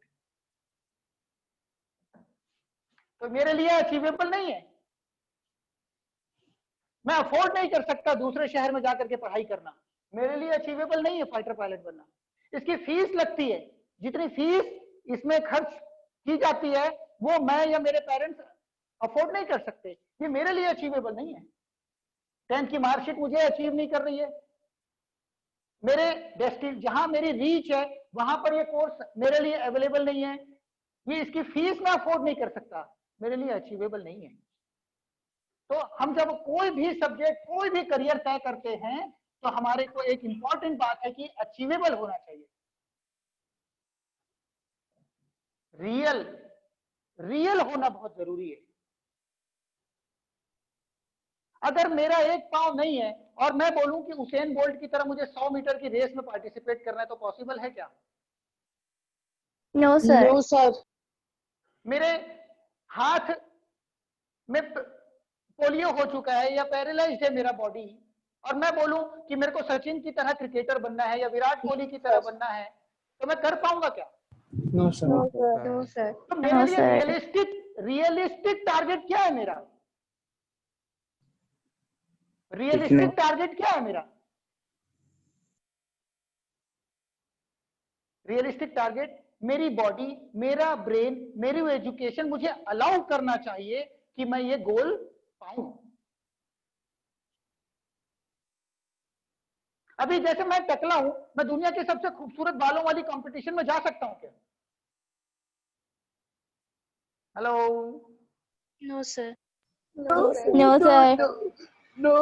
तो मेरे लिए अचीवेबल नहीं है। मैं अफोर्ड नहीं कर सकता दूसरे शहर में जाकर के पढ़ाई करना। मेरे लिए अचीवेबल नहीं है फाइटर पायलट बनना। इसकी फीस लगती है, जितनी फीस इसमें खर्च की जाती है वो मैं या मेरे पेरेंट्स अफोर्ड नहीं कर सकते। ये मेरे लिए अचीवेबल नहीं है। 10th की मार्कशीट मुझे अचीव नहीं कर रही है। मेरे डेस्टिन जहां मेरी रीच है वहां पर ये कोर्स मेरे लिए अवेलेबल नहीं है। ये इसकी फीस मैं अफोर्ड नहीं कर सकता, मेरे लिए अचीवेबल नहीं है। तो हम जब कोई भी सब्जेक्ट, कोई भी करियर तय करते हैं तो हमारे को एक इंपॉर्टेंट बात है कि अचीवेबल होना चाहिए। रियल होना बहुत जरूरी है। अगर मेरा एक पांव नहीं है और मैं बोलूं कि उसेन बोल्ट की तरह मुझे 100 मीटर की रेस में पार्टिसिपेट करना है, तो पॉसिबल है क्या? No sir. No, sir. मेरे हाथ में पोलियो हो चुका है या पैरालाइज्ड है मेरा बॉडी, और मैं बोलूं कि मेरे को सचिन की तरह क्रिकेटर बनना है या विराट कोहली की तरह बनना है, तो मैं कर पाऊंगा क्या? No, sir. No sir. तो मेरे हाँ, लिए सर। रियलिस्टिक टारगेट क्या है मेरा? रियलिस्टिक टारगेट क्या है मेरा? रियलिस्टिक टारगेट मेरी बॉडी, मेरा ब्रेन, मेरी एजुकेशन मुझे अलाउ करना चाहिए कि मैं ये गोल पाऊं। अभी जैसे मैं टकला हूं, मैं दुनिया के सबसे खूबसूरत बालों वाली कंपटीशन में जा सकता हूं क्या? Hello? No sir. No no sir. No.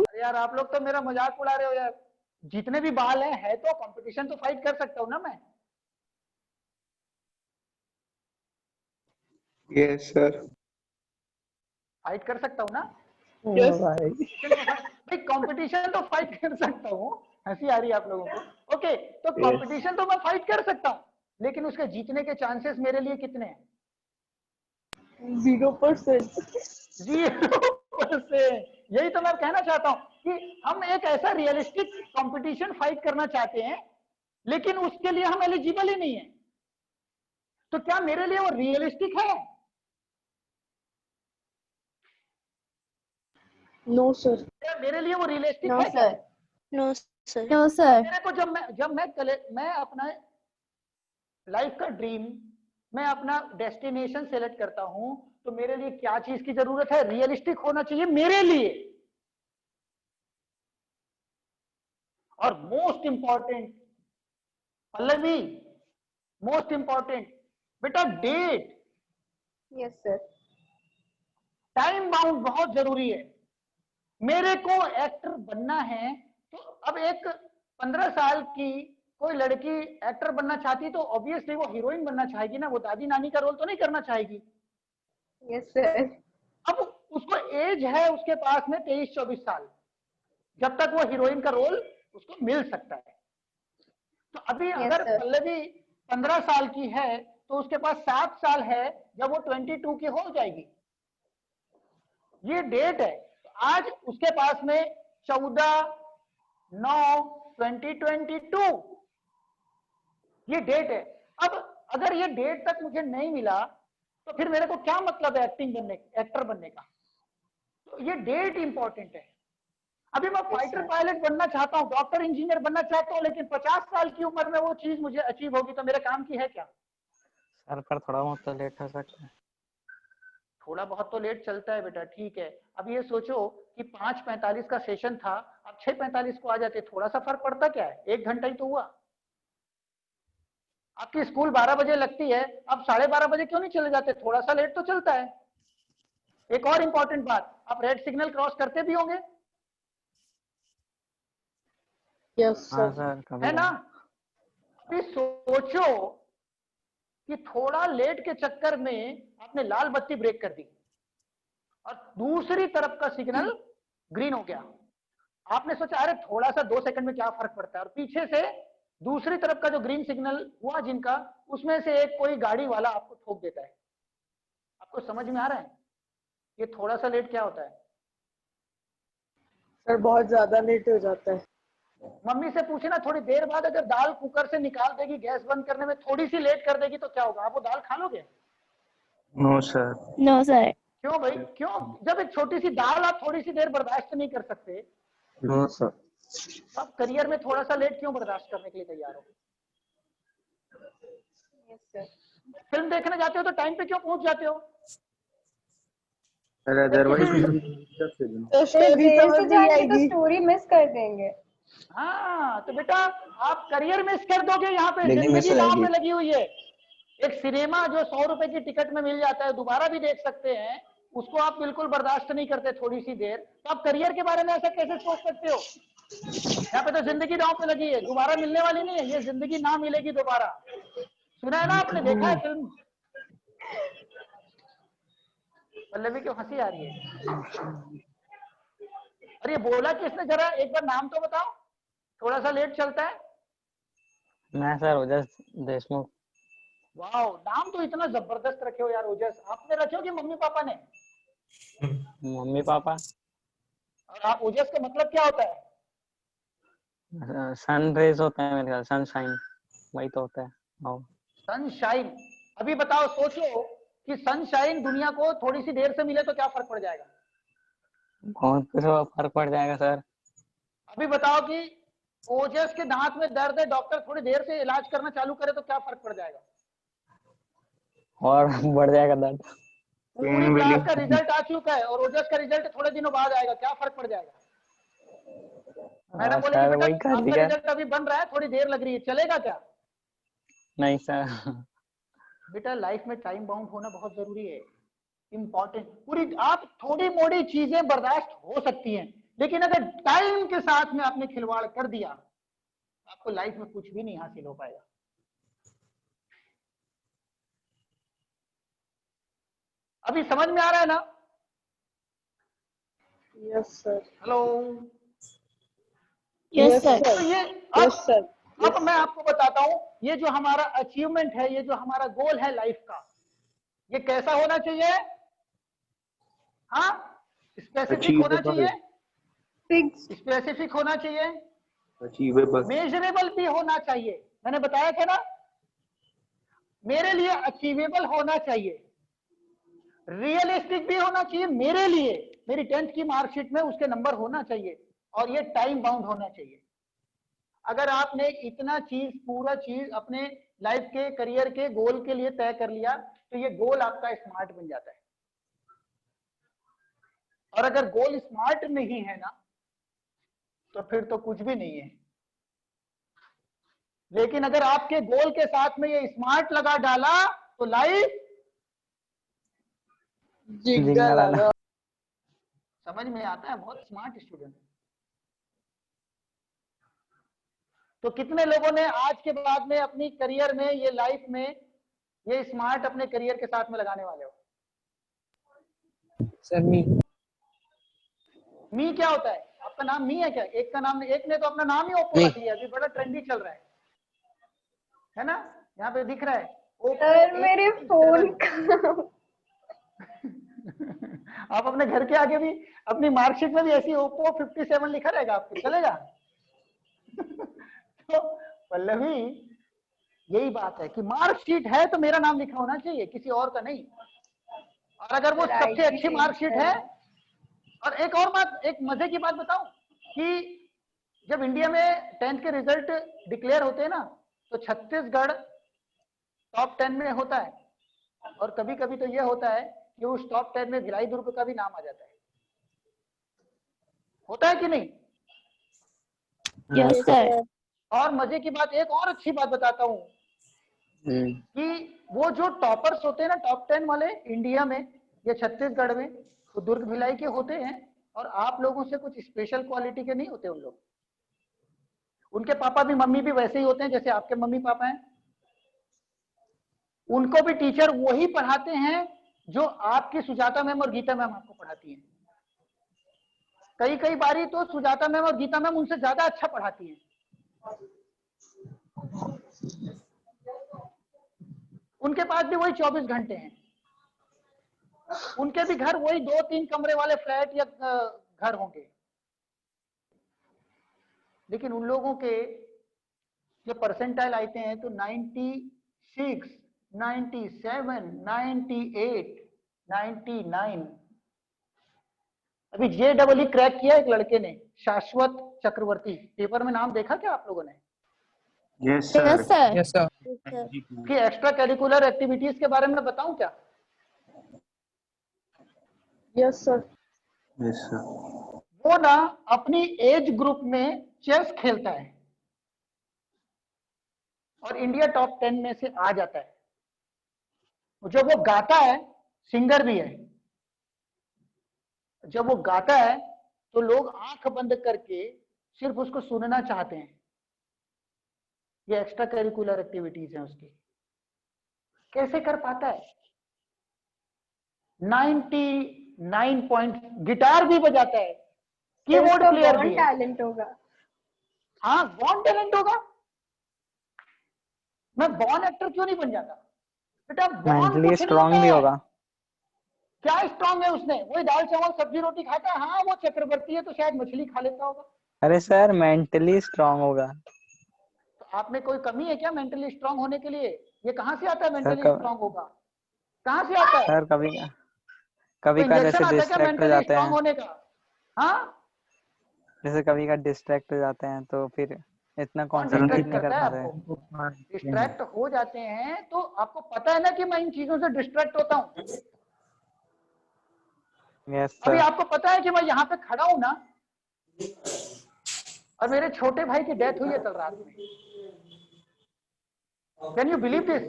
अरे यार, आप लोग तो मेरा मजाक उड़ा रहे हो यार। जितने भी बाल है तो कंपटीशन तो फाइट कर सकता हूं ना मैं। Yes, sir. फाइट कर सकता हूं ना? Yes. भाई कंपटीशन तो फाइट कर सकता हूँ। हंसी आ रही है आप लोगों को? ओके, तो कंपटीशन तो मैं फाइट कर सकता हूँ, लेकिन उसके जीतने के चांसेस मेरे लिए कितने हैं? 0%. 0%। यही तो मैं कहना चाहता हूँ कि हम एक ऐसा रियलिस्टिक कंपटीशन फाइट करना चाहते हैं, लेकिन उसके लिए हम एलिजिबल ही नहीं है। तो क्या मेरे लिए वो रियलिस्टिक है? No, sir. क्या मेरे लिए वो रियलिस्टिक नो है क्या? Sir. No sir. No sir. मेरे को मैं अपना लाइफ का ड्रीम, मैं अपना डेस्टिनेशन सेलेक्ट करता हूं, तो मेरे लिए क्या चीज की जरूरत है? रियलिस्टिक होना चाहिए मेरे लिए। और most important Pallavi, most important बेटा, date, yes sir. Time bound बहुत जरूरी है। मेरे को एक्टर बनना है, तो अब एक 15 साल की कोई लड़की एक्टर बनना चाहती है तो ऑब्वियसली वो हीरोइन बनना चाहेगी ना, वो दादी नानी का रोल तो नहीं करना चाहेगी। Yes sir. अब उसको एज है उसके पास में 23-24 साल, जब तक वो हीरोइन का रोल उसको मिल सकता है। तो अभी अगर sir. पल्लवी 15 साल की है तो उसके पास 7 साल है जब वो 22 की हो जाएगी। ये डेट है। तो आज उसके पास में 14/9/2022 ये डेट है। अब अगर ये डेट तक मुझे नहीं मिला तो फिर मेरे को क्या मतलब है एक्टर बनने का? तो ये डेट इंपॉर्टेंट है। अभी मैं फाइटर पायलट बनना चाहता हूँ, डॉक्टर इंजीनियर बनना चाहता हूँ, लेकिन 50 साल की उम्र में वो चीज मुझे अचीव होगी तो मेरे काम की है क्या? सर पर थोड़ा बहुत तो लेट हो सकता है। थोड़ा बहुत तो लेट चलता है बेटा, ठीक है। अब ये सोचो कि 5:45 का सेशन था, अब 6:45 को आ जाते, थोड़ा सा फर्क पड़ता क्या है, 1 घंटा ही तो हुआ। आपकी स्कूल 12 बजे लगती है, अब 12:30 बजे क्यों नहीं चले जाते, थोड़ा सा लेट तो चलता है। एक और इंपॉर्टेंट बात, आप रेड सिग्नल क्रॉस करते भी होंगे, Yes, हाँ sir. सर, है ना। अभी सोचो कि थोड़ा लेट के चक्कर में आपने लाल बत्ती ब्रेक कर दी और दूसरी तरफ का सिग्नल ग्रीन हो गया। आपने सोचा अरे थोड़ा सा 2 सेकंड में क्या फर्क पड़ता है, और पीछे से दूसरी तरफ का जो ग्रीन सिग्नल हुआ जिनका, उसमें से एक कोई गाड़ी वाला आपको ठोक देता है। आपको समझ में आ रहा है ये थोड़ा सा लेट क्या होता है? सर बहुत ज्यादा लेट हो जाता है। मम्मी से पूछे ना, थोड़ी देर बाद अगर दाल कुकर से निकाल देगी, गैस बंद करने में थोड़ी सी लेट कर देगी तो क्या होगा, आप वो दाल खा लोगे? No sir. No, sir. क्यों भाई, क्यों? जब एक छोटी सी दाल आप थोड़ी सी देर बर्दाश्त नहीं कर सकते, नो सर। आप करियर में थोड़ा सा लेट क्यों बर्दाश्त करने के लिए तैयार हो? फिल्म देखने जाते हो तो टाइम पे क्यों पहुंच जाते हो? सर अदरवाइज तो फिर स्टोरी देर समझ से नहीं जाएंगे तो आएगी। स्टोरी मिस कर देंगे। हाँ तो बेटा आप करियर मिस कर दोगे, यहाँ पे लेकिन मिस जिंदगी हो दांव जाएगी। पे लगी हुई है। एक सिनेमा जो 100 रुपए की टिकट में मिल जाता है, दोबारा भी देख सकते हैं, उसको आप बिल्कुल बर्दाश्त नहीं करते थोड़ी सी देर, तो आप करियर के बारे में ऐसा कैसे सोच सकते हो? यहाँ पे तो जिंदगी दांव पे लगी है, दोबारा मिलने वाली नहीं है, ये जिंदगी ना मिलेगी दोबारा। सुना है ना आपने, देखा है फिल्म? पल्लवी क्यों हंसी आ रही है? अरे बोला किसने, जरा एक बार नाम तो बताओ, थोड़ा सा लेट चलता है। मैं सर ओजस देशमुख। वाह, नाम तो इतना जबरदस्त रखे हो यार ओजस, आपने रखे हो कि मम्मी पापा ने? Mummy papa. और आप ओजस का मतलब क्या होता है? सन रेज होता है मेरे ख्याल, सनशाइन वही तो होता है। सनशाइन। अभी बताओ, सोचो कि सनशाइन दुनिया को थोड़ी सी देर से मिले तो क्या फर्क पड़ जाएगा? बहुत कुछ फर्क पड़ जाएगा सर। अभी बताओ कि ओजस के दांत में दर्द है, डॉक्टर थोड़ी देर से इलाज करना चालू करे तो क्या फर्क पड़ जाएगा? और बढ़ जाएगा दर्द। पूरी क्लास का रिजल्ट आ चुका है और ओजस का रिजल्ट थोड़े दिनों बाद आएगा, क्या फर्क पड़ जाएगा? मैडम बोलेगी सर बेटा वही कर आपका दिया। रिजल्ट अभी बन रहा है, थोड़ी देर लग रही है, चलेगा क्या? नहीं सर। बेटा लाइफ में टाइम बाउंड होना बहुत जरूरी है, इंपॉर्टेंट। पूरी आप थोड़ी मोड़ी चीजें बर्दाश्त हो सकती हैं, लेकिन अगर टाइम के साथ में आपने खिलवाड़ कर दिया, आपको लाइफ में कुछ भी नहीं हासिल हो पाएगा। अभी समझ में आ रहा है ना? Yes sir. Hello. Yes, sir. तो ये यस सर। अब मैं आपको बताता हूं, ये जो हमारा अचीवमेंट है, ये जो हमारा गोल है लाइफ का, ये कैसा होना चाहिए? हाँ, स्पेसिफिक होना चाहिए, फिक्स। स्पेसिफिक होना चाहिए, अचीवेबल, मेजरेबल भी होना चाहिए। मैंने बताया था ना, मेरे लिए अचीवेबल होना चाहिए, रियलिस्टिक भी होना चाहिए मेरे लिए, मेरी 10th की मार्कशीट में उसके नंबर होना चाहिए, और ये टाइम बाउंड होना चाहिए। अगर आपने इतना चीज, पूरा चीज अपने लाइफ के, करियर के गोल के लिए तय कर लिया, तो ये गोल आपका स्मार्ट बन जाता है। और अगर गोल स्मार्ट नहीं है ना, तो फिर तो कुछ भी नहीं है। लेकिन अगर आपके गोल के साथ में ये स्मार्ट लगा डाला, तो लाइफ जिंगा लाला। समझ में आता है, बहुत स्मार्ट स्टूडेंट। तो कितने लोगों ने आज के बाद में अपनी करियर में, ये लाइफ में, ये स्मार्ट अपने करियर के साथ में लगाने वाले हो? सर मी क्या होता है? आपका नाम मी है क्या? एक का नाम, एक ने तो अपना नाम ही ओप्पो रख लिया, अभी बड़ा ट्रेंडी चल रहा है ना? यहाँ पे दिख रहा है सर मेरे फोन आप अपने घर के आगे भी, अपनी मार्कशीट में भी ऐसी ओप्पो 57 लिखा रहेगा, आपको चलेगा? तो पल्लवी, यही बात है कि मार्कशीट है तो मेरा नाम लिखा होना चाहिए, किसी और का नहीं। और अगर वो सबसे अच्छी मार्कशीट है, और एक और बात, एक मजे की बात बताऊं कि जब इंडिया में 10th के रिजल्ट डिक्लेयर होते हैं ना, तो छत्तीसगढ़ टॉप 10 में होता है। और कभी कभी तो ये होता है कि उस टॉप 10 में भिलाई दुर्ग का भी नाम आ जाता है। होता है कि नहीं? Yes sir. और मजे की बात, एक और अच्छी बात बताता हूँ कि वो जो टॉपर्स होते हैं ना, टॉप 10 वाले इंडिया में या छत्तीसगढ़ में, तो दुर्ग भिलाई के होते हैं, और आप लोगों से कुछ स्पेशल क्वालिटी के नहीं होते उन लोग। उनके पापा भी मम्मी भी वैसे ही होते हैं जैसे आपके मम्मी पापा हैं। उनको भी टीचर वही पढ़ाते हैं जो आपकी सुजाता मैम और गीता मैम आपको पढ़ाती हैं। कई कई बारी तो सुजाता मैम और गीता मैम उनसे ज्यादा अच्छा पढ़ाती हैं। उनके पास भी वही 24 घंटे हैं। उनके भी घर वही 2-3 कमरे वाले फ्लैट या घर होंगे, लेकिन उन लोगों के जो परसेंटाइल आते हैं तो 96, 97, 98, 99। अभी JEE क्रैक किया एक लड़के ने, शाश्वत चक्रवर्ती। पेपर में नाम देखा क्या आप लोगों ने? Yes sir. Yes sir. Yes sir. कि एक्स्ट्रा करिकुलर एक्टिविटीज के बारे में बताऊं क्या? Yes sir. Yes sir. वो ना अपनी एज ग्रुप में चेस खेलता है और इंडिया टॉप 10 में से आ जाता है। जब वो गाता है, सिंगर भी है, जब वो गाता है तो लोग आंख बंद करके सिर्फ उसको सुनना चाहते हैं। ये एक्स्ट्रा करिकुलर एक्टिविटीज है उसकी। कैसे कर पाता है? 99 पॉइंट। गिटार भी बजाता है, कीबोर्ड प्लेयर भी है। टैलेंट होगा। हाँ, बॉर्न टैलेंट होगा। मैं बॉर्न एक्टर क्यों नहीं बन जाता? बेटा बॉर्न मेंटली कुछ नहीं स्ट्रांग होता भी है। होगा। क्या स्ट्रांग है उसने? वही दाल चावल सब्जी रोटी खाता है। हाँ, वो चक्रवर्ती है तो शायद मछली खा लेता होगा। अरे सर मेंटली स्ट्रांग होगा। तो आप में कोई कमी है क्या मेंटली स्ट्रांग होने के लिए? ये कहाँ से आता है मेंटली कब- स्ट्रांग होगा? कहाँ से आता है? सर कभी कोई का इंजेक्शन जैसे आता है क्या डिस्ट्रैक्ट हो मेंटली जाते स्ट्रांग हैं, होने का? हाँ, जैसे कभी का डिस्ट्रैक्ट हो जाते हैं तो फिर इतना कौन कॉन्सेंट्रेट डिस्ट्रैक्ट नहीं कर करता है पाते। आपको? डिस्ट्रैक्ट हो जाते हैं तो आपको पता है ना कि मैं इन चीजों से डिस्ट्रैक्ट होता हूँ। यस अभी सर। आपको पता है कि मैं यहाँ पे खड़ा हूं ना, और मेरे छोटे भाई की डेथ हुई है कल रात में। Can you believe this?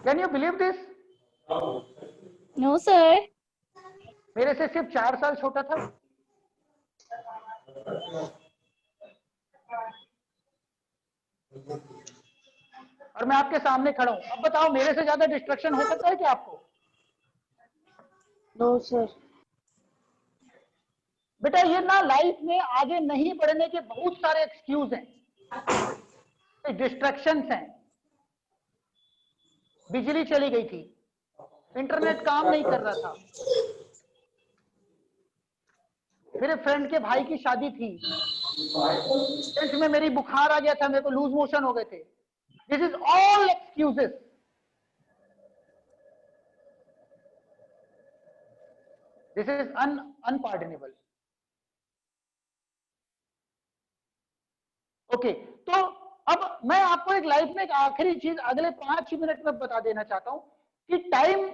Can you believe this? No sir. मेरे से सिर्फ 4 साल छोटा था। और मैं आपके सामने खड़ा हूं। अब बताओ, मेरे से ज्यादा डिस्ट्रक्शन हो सकता है क्या आपको? No sir. बेटा ये ना लाइफ में आगे नहीं बढ़ने के बहुत सारे एक्सक्यूज हैं, डिस्ट्रैक्शंस हैं। बिजली चली गई थी, इंटरनेट काम नहीं कर रहा था, मेरे फ्रेंड के भाई की शादी थी, टेंथ में मेरी बुखार आ गया था, मेरे को लूज मोशन हो गए थे। This is all excuses. This is unpardonable. Okay, तो अब मैं आपको एक लाइफ में एक आखिरी चीज अगले 5 मिनट में बता देना चाहता हूं कि टाइम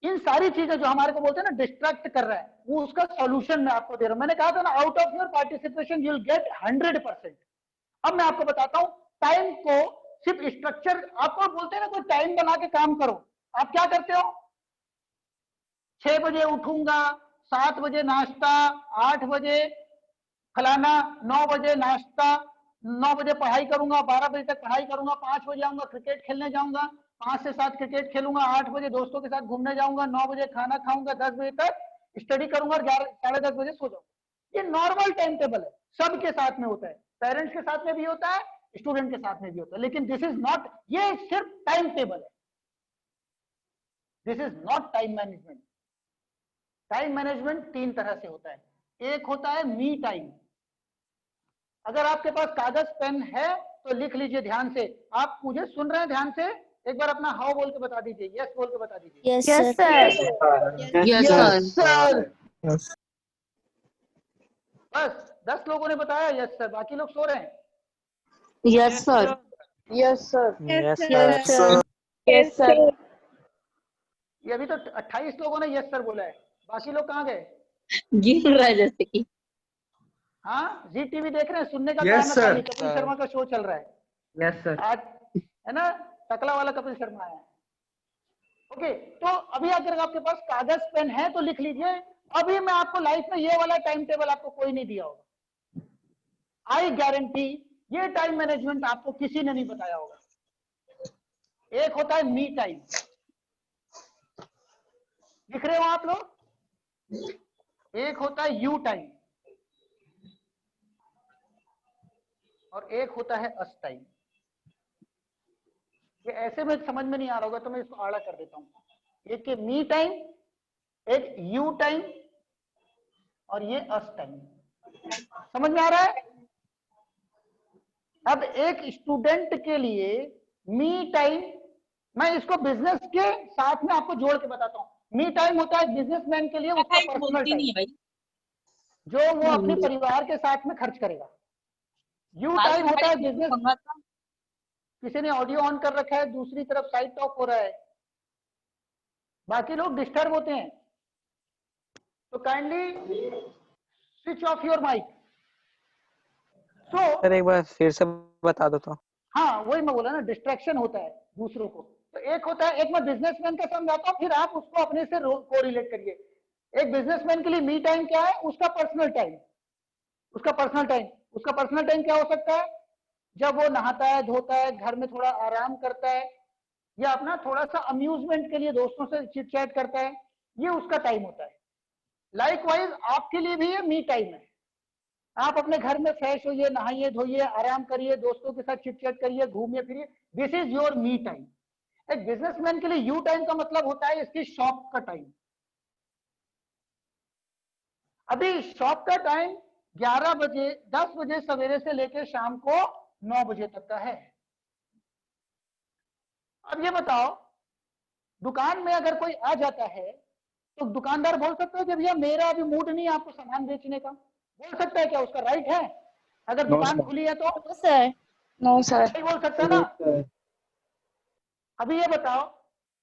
इन सारी चीजें जो हमारे को बोलते हैं ना डिस्ट्रैक्ट कर रहा है, वो उसका सॉल्यूशन मैं आपको दे रहा हूं। मैंने कहा था ना, out of your participation you will get 100%। अब मैं आपको बताता हूं, टाइम को सिर्फ स्ट्रक्चर, आपको बोलते हैं ना कोई टाइम बना के काम करो, आप क्या करते हो? 6 बजे उठूंगा, 7 बजे नाश्ता, 8 बजे फलाना, 9 बजे नाश्ता, 9 बजे पढ़ाई करूंगा, 12 बजे तक पढ़ाई करूंगा, 5 बजे आऊंगा क्रिकेट खेलने जाऊंगा, 5 से 7 क्रिकेट खेलूंगा, 8 बजे दोस्तों के साथ घूमने जाऊंगा, 9 बजे खाना खाऊंगा, 10 बजे तक स्टडी करूंगा और 10:30 बजे सो जाऊंगा। ये नॉर्मल टाइम टेबल है, सबके साथ में होता है, पेरेंट्स के साथ में भी होता है, स्टूडेंट के साथ में भी होता है। लेकिन दिस इज नॉट, ये सिर्फ टाइम टेबल है, this is not time management. Time management 3 तरह से होता है। एक होता है मी टाइम। अगर आपके पास कागज पेन है तो लिख लीजिए ध्यान से। आप मुझे सुन रहे हैं ध्यान से? एक बार अपना हाउ बोल के बता दीजिए, यस बोल के बता दीजिए। Yes sir. Yes, sir. Yes बस 10 लोगों ने बताया यस सर, बाकी लोग सो रहे हैं। Yes sir. Yes sir. Yes yes sir. Sir. Yes sir. ये अभी तो 28 लोगों ने यस सर बोला है, बाकी लोग कहाँ गए? गिन रहा है जैसे कि। हाँ, जी टीवी देख रहे हैं, सुनने का Yes, काम है sir. खाली, कपिल शर्मा का शो चल रहा है यस सर। आज, है ना, टकला वाला कपिल शर्मा है। ओके, तो अभी अगर आपके पास कागज पेन है तो लिख लीजिए। अभी मैं आपको लाइफ में ये वाला टाइम टेबल आपको कोई नहीं दिया होगा, आई गारंटी ये टाइम मैनेजमेंट आपको किसी ने नहीं बताया होगा। एक होता है मी टाइम, लिख रहे हो आप लोग? एक होता है यू टाइम और एक होता है अस टाइम। ये ऐसे में समझ में नहीं आ रहा होगा तो मैं इसको आड़ा कर देता हूं। एक के मी टाइम, एक यू टाइम और ये अस टाइम। समझ में आ रहा है? अब एक स्टूडेंट के लिए मी टाइम, मैं इसको बिजनेस के साथ में आपको जोड़ के बताता हूं। मी टाइम होता है बिजनेसमैन के लिए उसका पर्सनल टाइम, जो वो अपने परिवार के साथ में खर्च करेगा। यू टाइम होता है बिजनेस, किसी ने ऑडियो ऑन कर रखा है, दूसरी तरफ साइड टॉक हो रहा है, बाकी लोग डिस्टर्ब होते हैं, तो kindly switch off your mic. Sir एक बार फिर से बता दो तो। हाँ, वही मैं बोला ना, डिस्ट्रैक्शन होता है दूसरों को। तो एक होता है, एक मैं बिजनेसमैन का समझाता हूँ, फिर आप उसको अपने से को रिलेट करिए। एक बिजनेसमैन के लिए मी टाइम क्या है? उसका पर्सनल टाइम। उसका पर्सनल टाइम क्या हो सकता है? जब वो नहाता है, धोता है, घर में थोड़ा आराम करता है, या अपना थोड़ा सा अम्यूजमेंट के लिए दोस्तों से चिट चैट करता है, ये उसका टाइम होता है। लाइकवाइज आपके लिए भी ये मी टाइम है। आप अपने घर में फ्रेश होइए, नहाइए, धोइए, आराम करिए, दोस्तों के साथ चिट चैट करिए, घूमिए फिरिए, this is your me time. एक बिजनेसमैन के लिए यू टाइम का मतलब होता है इसकी शॉप का टाइम। अभी शॉप का टाइम 11 बजे, 10 बजे सवेरे से लेकर शाम को 9 बजे तक का है। अब ये बताओ, दुकान में अगर कोई आ जाता है तो दुकानदार बोल सकता है कि भैया मेरा अभी मूड नहीं है आपको सामान बेचने का, बोल सकता है क्या? उसका राइट है? अगर दुकान खुली है तो No, sir. No sir. नहीं बोल सकता ना। अभी ये बताओ,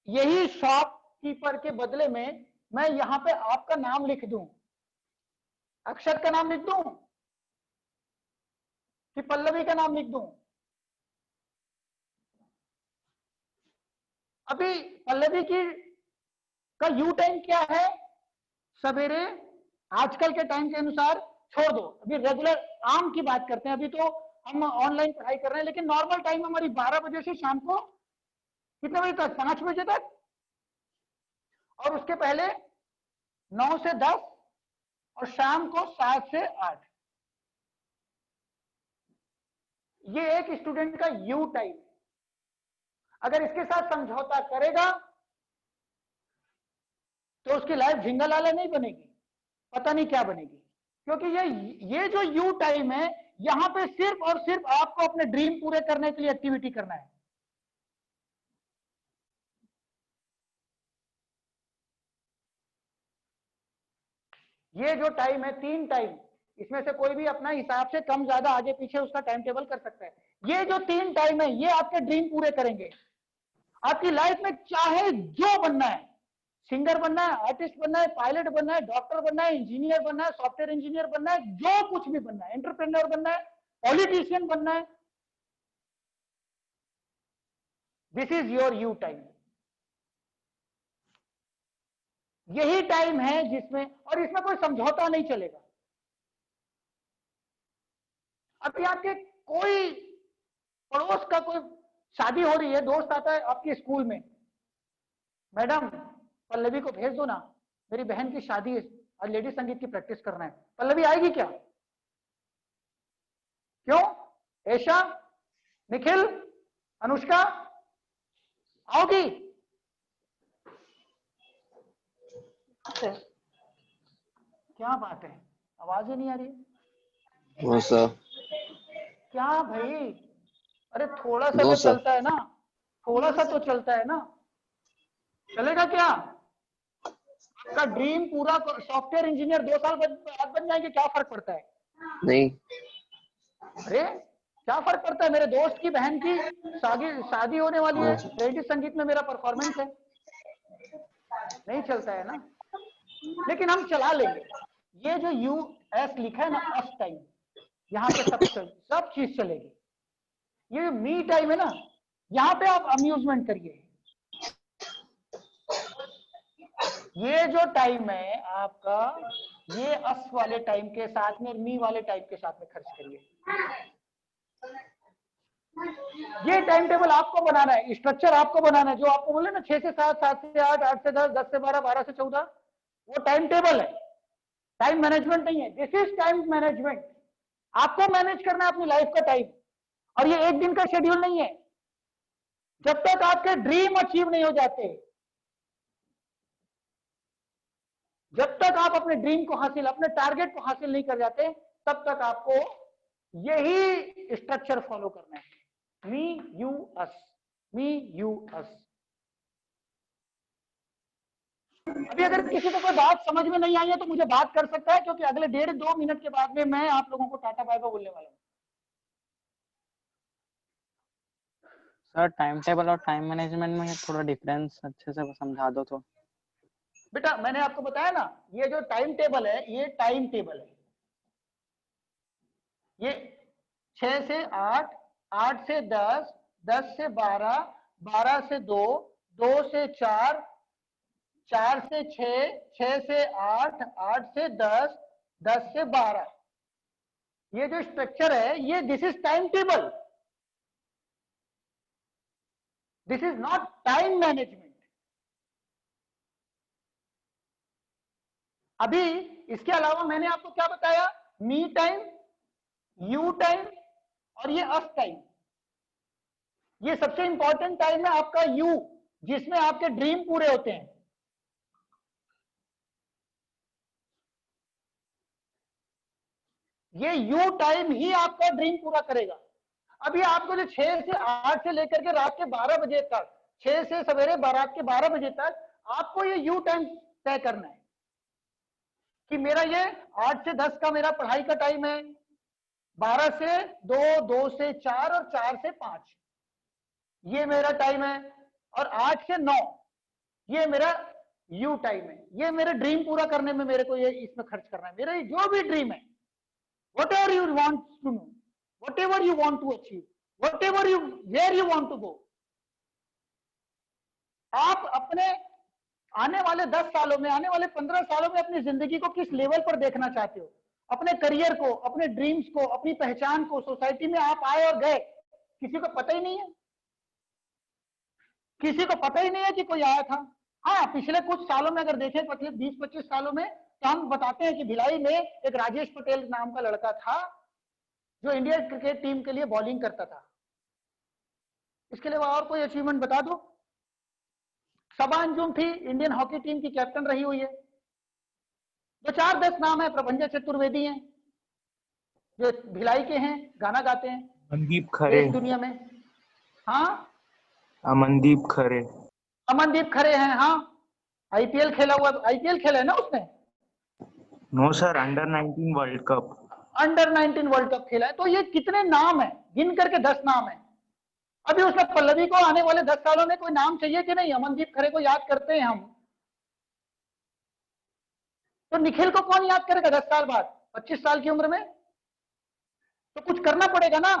यही शॉपकीपर के बदले में मैं यहां पे आपका नाम लिख दूं, अक्षत का नाम लिख दूं कि पल्लवी का नाम लिख दूं? अभी पल्लवी की का यू टाइम क्या है? सवेरे आजकल के टाइम के अनुसार छोड़ दो, अभी रेगुलर आम की बात करते हैं। अभी तो हम ऑनलाइन पढ़ाई कर रहे हैं, लेकिन नॉर्मल टाइम हमारी 12 बजे से शाम को कितने बजे तक? 5 बजे तक, और उसके पहले 9 से 10 और शाम को 7 से 8। ये एक स्टूडेंट का यू टाइम। अगर इसके साथ समझौता करेगा तो उसकी लाइफ झिंगालाला नहीं बनेगी, पता नहीं क्या बनेगी। क्योंकि ये जो यू टाइम है, यहां पे सिर्फ और सिर्फ आपको अपने ड्रीम पूरे करने के लिए एक्टिविटी करना है। ये जो टाइम है, 3 टाइम, इसमें से कोई भी अपना हिसाब से कम ज्यादा आगे पीछे उसका टाइम टेबल कर सकता है। ये जो 3 टाइम है, ये आपके ड्रीम पूरे करेंगे। आपकी लाइफ में चाहे जो बनना है, सिंगर बनना है, आर्टिस्ट बनना है, पायलट बनना है, डॉक्टर बनना है, इंजीनियर बनना है, सॉफ्टवेयर इंजीनियर बनना है, जो कुछ भी बनना है, एंटरप्रेन्योर बनना है, पॉलिटिशियन बनना है, this is your you time. यही टाइम है जिसमें, और इसमें कोई समझौता नहीं चलेगा। अभी आपके कोई पड़ोस का कोई शादी हो रही है, दोस्त आता है आपके स्कूल में, मैडम पल्लवी को भेज दो ना, मेरी बहन की शादी है और लेडी संगीत की प्रैक्टिस करना है। पल्लवी आएगी क्या? क्यों? ऐशा, निखिल, अनुष्का आओगी? क्या बात है, आवाज ही नहीं आ रही है। No sir. क्या भाई, अरे थोड़ा सा तो चलता है ना, थोड़ा सा तो चलता है ना, चलेगा क्या? आपका ड्रीम पूरा, सॉफ्टवेयर इंजीनियर 2 साल बाद बन जाएंगे, क्या फर्क पड़ता है? नहीं। अरे क्या फर्क पड़ता है? मेरे दोस्त की बहन की शादी होने वाली है, लेडी संगीत में मेरा परफॉर्मेंस है। नहीं चलता है ना, लेकिन हम चला लेंगे। ये जो US लिखा है ना, अस टाइम, यहाँ पे सब चीज चलेगी। ये मी टाइम है ना, यहाँ पे आप अम्यूजमेंट करिए। ये जो टाइम है आपका, ये अस वाले टाइम के साथ में, मी वाले टाइम के साथ में खर्च करिए। ये टाइम टेबल आपको बनाना है, स्ट्रक्चर आपको बनाना है। जो आपको बोले ना 6 से 7, 7 से 8, 8 से 10, 10 से 12, 12 से 14, वो टाइम टेबल है, टाइम मैनेजमेंट नहीं है। This is time management. आपको मैनेज करना है अपनी लाइफ का टाइम, और ये एक दिन का शेड्यूल नहीं है। जब तक आपके ड्रीम अचीव नहीं हो जाते, जब तक आप अपने ड्रीम को हासिल, अपने टारगेट को हासिल नहीं कर जाते, तब तक आपको यही स्ट्रक्चर फॉलो करना है। Me you us, me you us. अभी अगर किसी को कोई बात समझ में नहीं आई है तो मुझे बात कर सकता है, क्योंकि अगले 1.5-2 मिनट के बाद में मैं आप लोगों को टाटा बाय बाय बोलने वाला हूँ। सर टाइम टेबल और टाइम मैनेजमेंट में थोड़ा डिफरेंस अच्छे से समझा दो तो। बेटा मैंने आपको बताया ना, ये जो टाइम टेबल है, ये टाइम टेबल है। ये 6 से 8, 8 से 10, 10 से 12, 12 से 2, 2 से 4, 4 से 6, 6 से 8, 8 से 10, 10 से 12। ये जो स्ट्रक्चर है, ये this is time table, this is not time management. अभी इसके अलावा मैंने आपको क्या बताया, मी टाइम, यू टाइम और ये अस टाइम। ये सबसे इंपॉर्टेंट टाइम है आपका यू, जिसमें आपके ड्रीम पूरे होते हैं। ये यू टाइम ही आपका ड्रीम पूरा करेगा। अभी आपको जो 6 से 8 से लेकर के रात के 12 बजे तक, 6 से सवेरे रात के 12 बजे तक आपको ये यू टाइम तय करना है कि मेरा ये 8 से 10 का मेरा पढ़ाई का टाइम है, 12 से 2, 2 से 4 और 4 से 5 ये मेरा टाइम है, और 8 से 9 ये मेरा यू टाइम है। ये मेरे ड्रीम पूरा करने में मेरे को ये इसमें खर्च करना है। मेरा जो भी ड्रीम है, whatever you want to know, whatever you want to achieve, where you want to go, आप अपने आने वाले 10 सालों में, आने वाले 15 सालों में अपनी जिंदगी को किस लेवल पर देखना चाहते हो, अपने करियर को, अपने ड्रीम्स को, अपनी पहचान को। सोसाइटी में आप आए और गए, किसी को पता ही नहीं है, किसी को पता ही नहीं है कि कोई आया था। हाँ, पिछले कुछ सालों में अगर देखें, 20-25 सालों में, तो हम बताते हैं कि भिलाई में एक राजेश पटेल नाम का लड़का था जो इंडिया क्रिकेट टीम के लिए बॉलिंग करता था। इसके अलावा और कोई अचीवमेंट बता दो। सबा अंजुम थी, इंडियन हॉकी टीम की कैप्टन रही हुई है। 2-4-10 नाम है। प्रभंजय चतुर्वेदी हैं जो भिलाई के हैं, गाना गाते हैं अमनदीप खरे, दुनिया में। हाँ, अमनदीप खरे, अमनदीप खरे हैं। हाँ, आईपीएल खेला हुआ, आईपीएल खेला है ना उसने? No sir, under 19 world cup, under 19 world cup खेला है। तो ये कितने नाम है, गिन करके 10 नाम है। अभी उसमें पल्लवी को आने वाले 10 सालों में कोई नाम चाहिए कि नहीं? अमनदीप खरे को याद करते हैं हम, तो निखिल को कौन याद करेगा 10 साल बाद, 25 साल की उम्र में? तो कुछ करना पड़ेगा ना।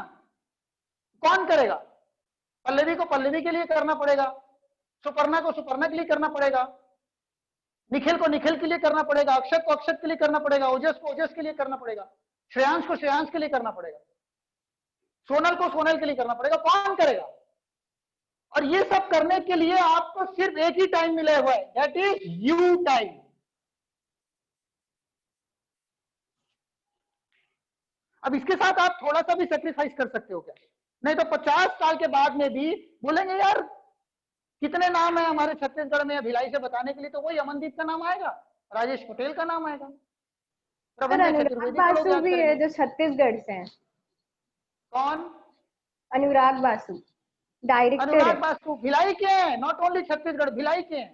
कौन करेगा? पल्लवी को पल्लवी के लिए करना पड़ेगा, सुपर्णा को सुपर्णा के लिए करना पड़ेगा, निखिल को निखिल के लिए करना पड़ेगा, अक्षत को अक्षत के लिए करना पड़ेगा, ओजस को ओजस के लिए करना पड़ेगा, श्रेयांश को श्रेयांश के लिए करना पड़ेगा, सोनल को सोनल के लिए करना पड़ेगा। कौन करेगा? और ये सब करने के लिए आपको सिर्फ एक ही टाइम मिला हुआ है, दैट इज यू टाइम। अब इसके साथ आप थोड़ा सा भी सेक्रीफाइस कर सकते हो क्या? नहीं तो 50 साल के बाद में भी बोलेंगे यार कितने नाम है हमारे छत्तीसगढ़ में भिलाई से बताने के लिए, तो वही अमनदीप का नाम आएगा, राजेश पटेल का नाम आएगा, प्रभंजय चतुर्वेदी को लोग याद भी है करेंगे। जो छत्तीसगढ़ से हैं। कौन? अनुराग बासु, डायरेक्टर अनुराग है। बासु भिलाई के हैं, नॉट ओनली छत्तीसगढ़, भिलाई के हैं,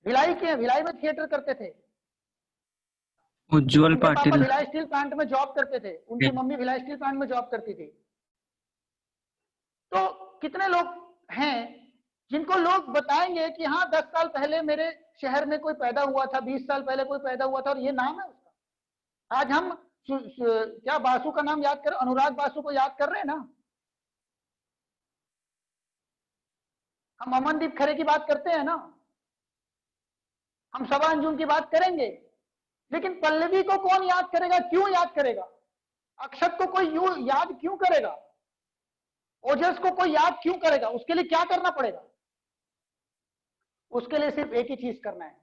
भिलाई के हैं। भिलाई में थिएटर करते थे। उज्जवल उनके पापा पाटिल, भिलाई स्टील प्लांट में जॉब करते थे, उनकी मम्मी भिलाई स्टील प्लांट में जॉब करती थी। तो कितने लोग हैं जिनको लोग बताएंगे कि हाँ 10 साल पहले मेरे शहर में कोई पैदा हुआ था, 20 साल पहले कोई पैदा हुआ था और ये नाम है उसका। आज हम क्या बासु का नाम याद कर, अनुराग बासु को याद कर रहे हैं ना, हम अमनदीप खरे की बात करते हैं ना, हम सबा अंजुम की बात करेंगे, लेकिन पल्लवी को कौन याद करेगा, क्यों याद करेगा? अक्षत को कोई याद क्यों करेगा? ओजस को कोई याद क्यों करेगा? उसके लिए क्या करना पड़ेगा? उसके लिए सिर्फ एक ही चीज करना है,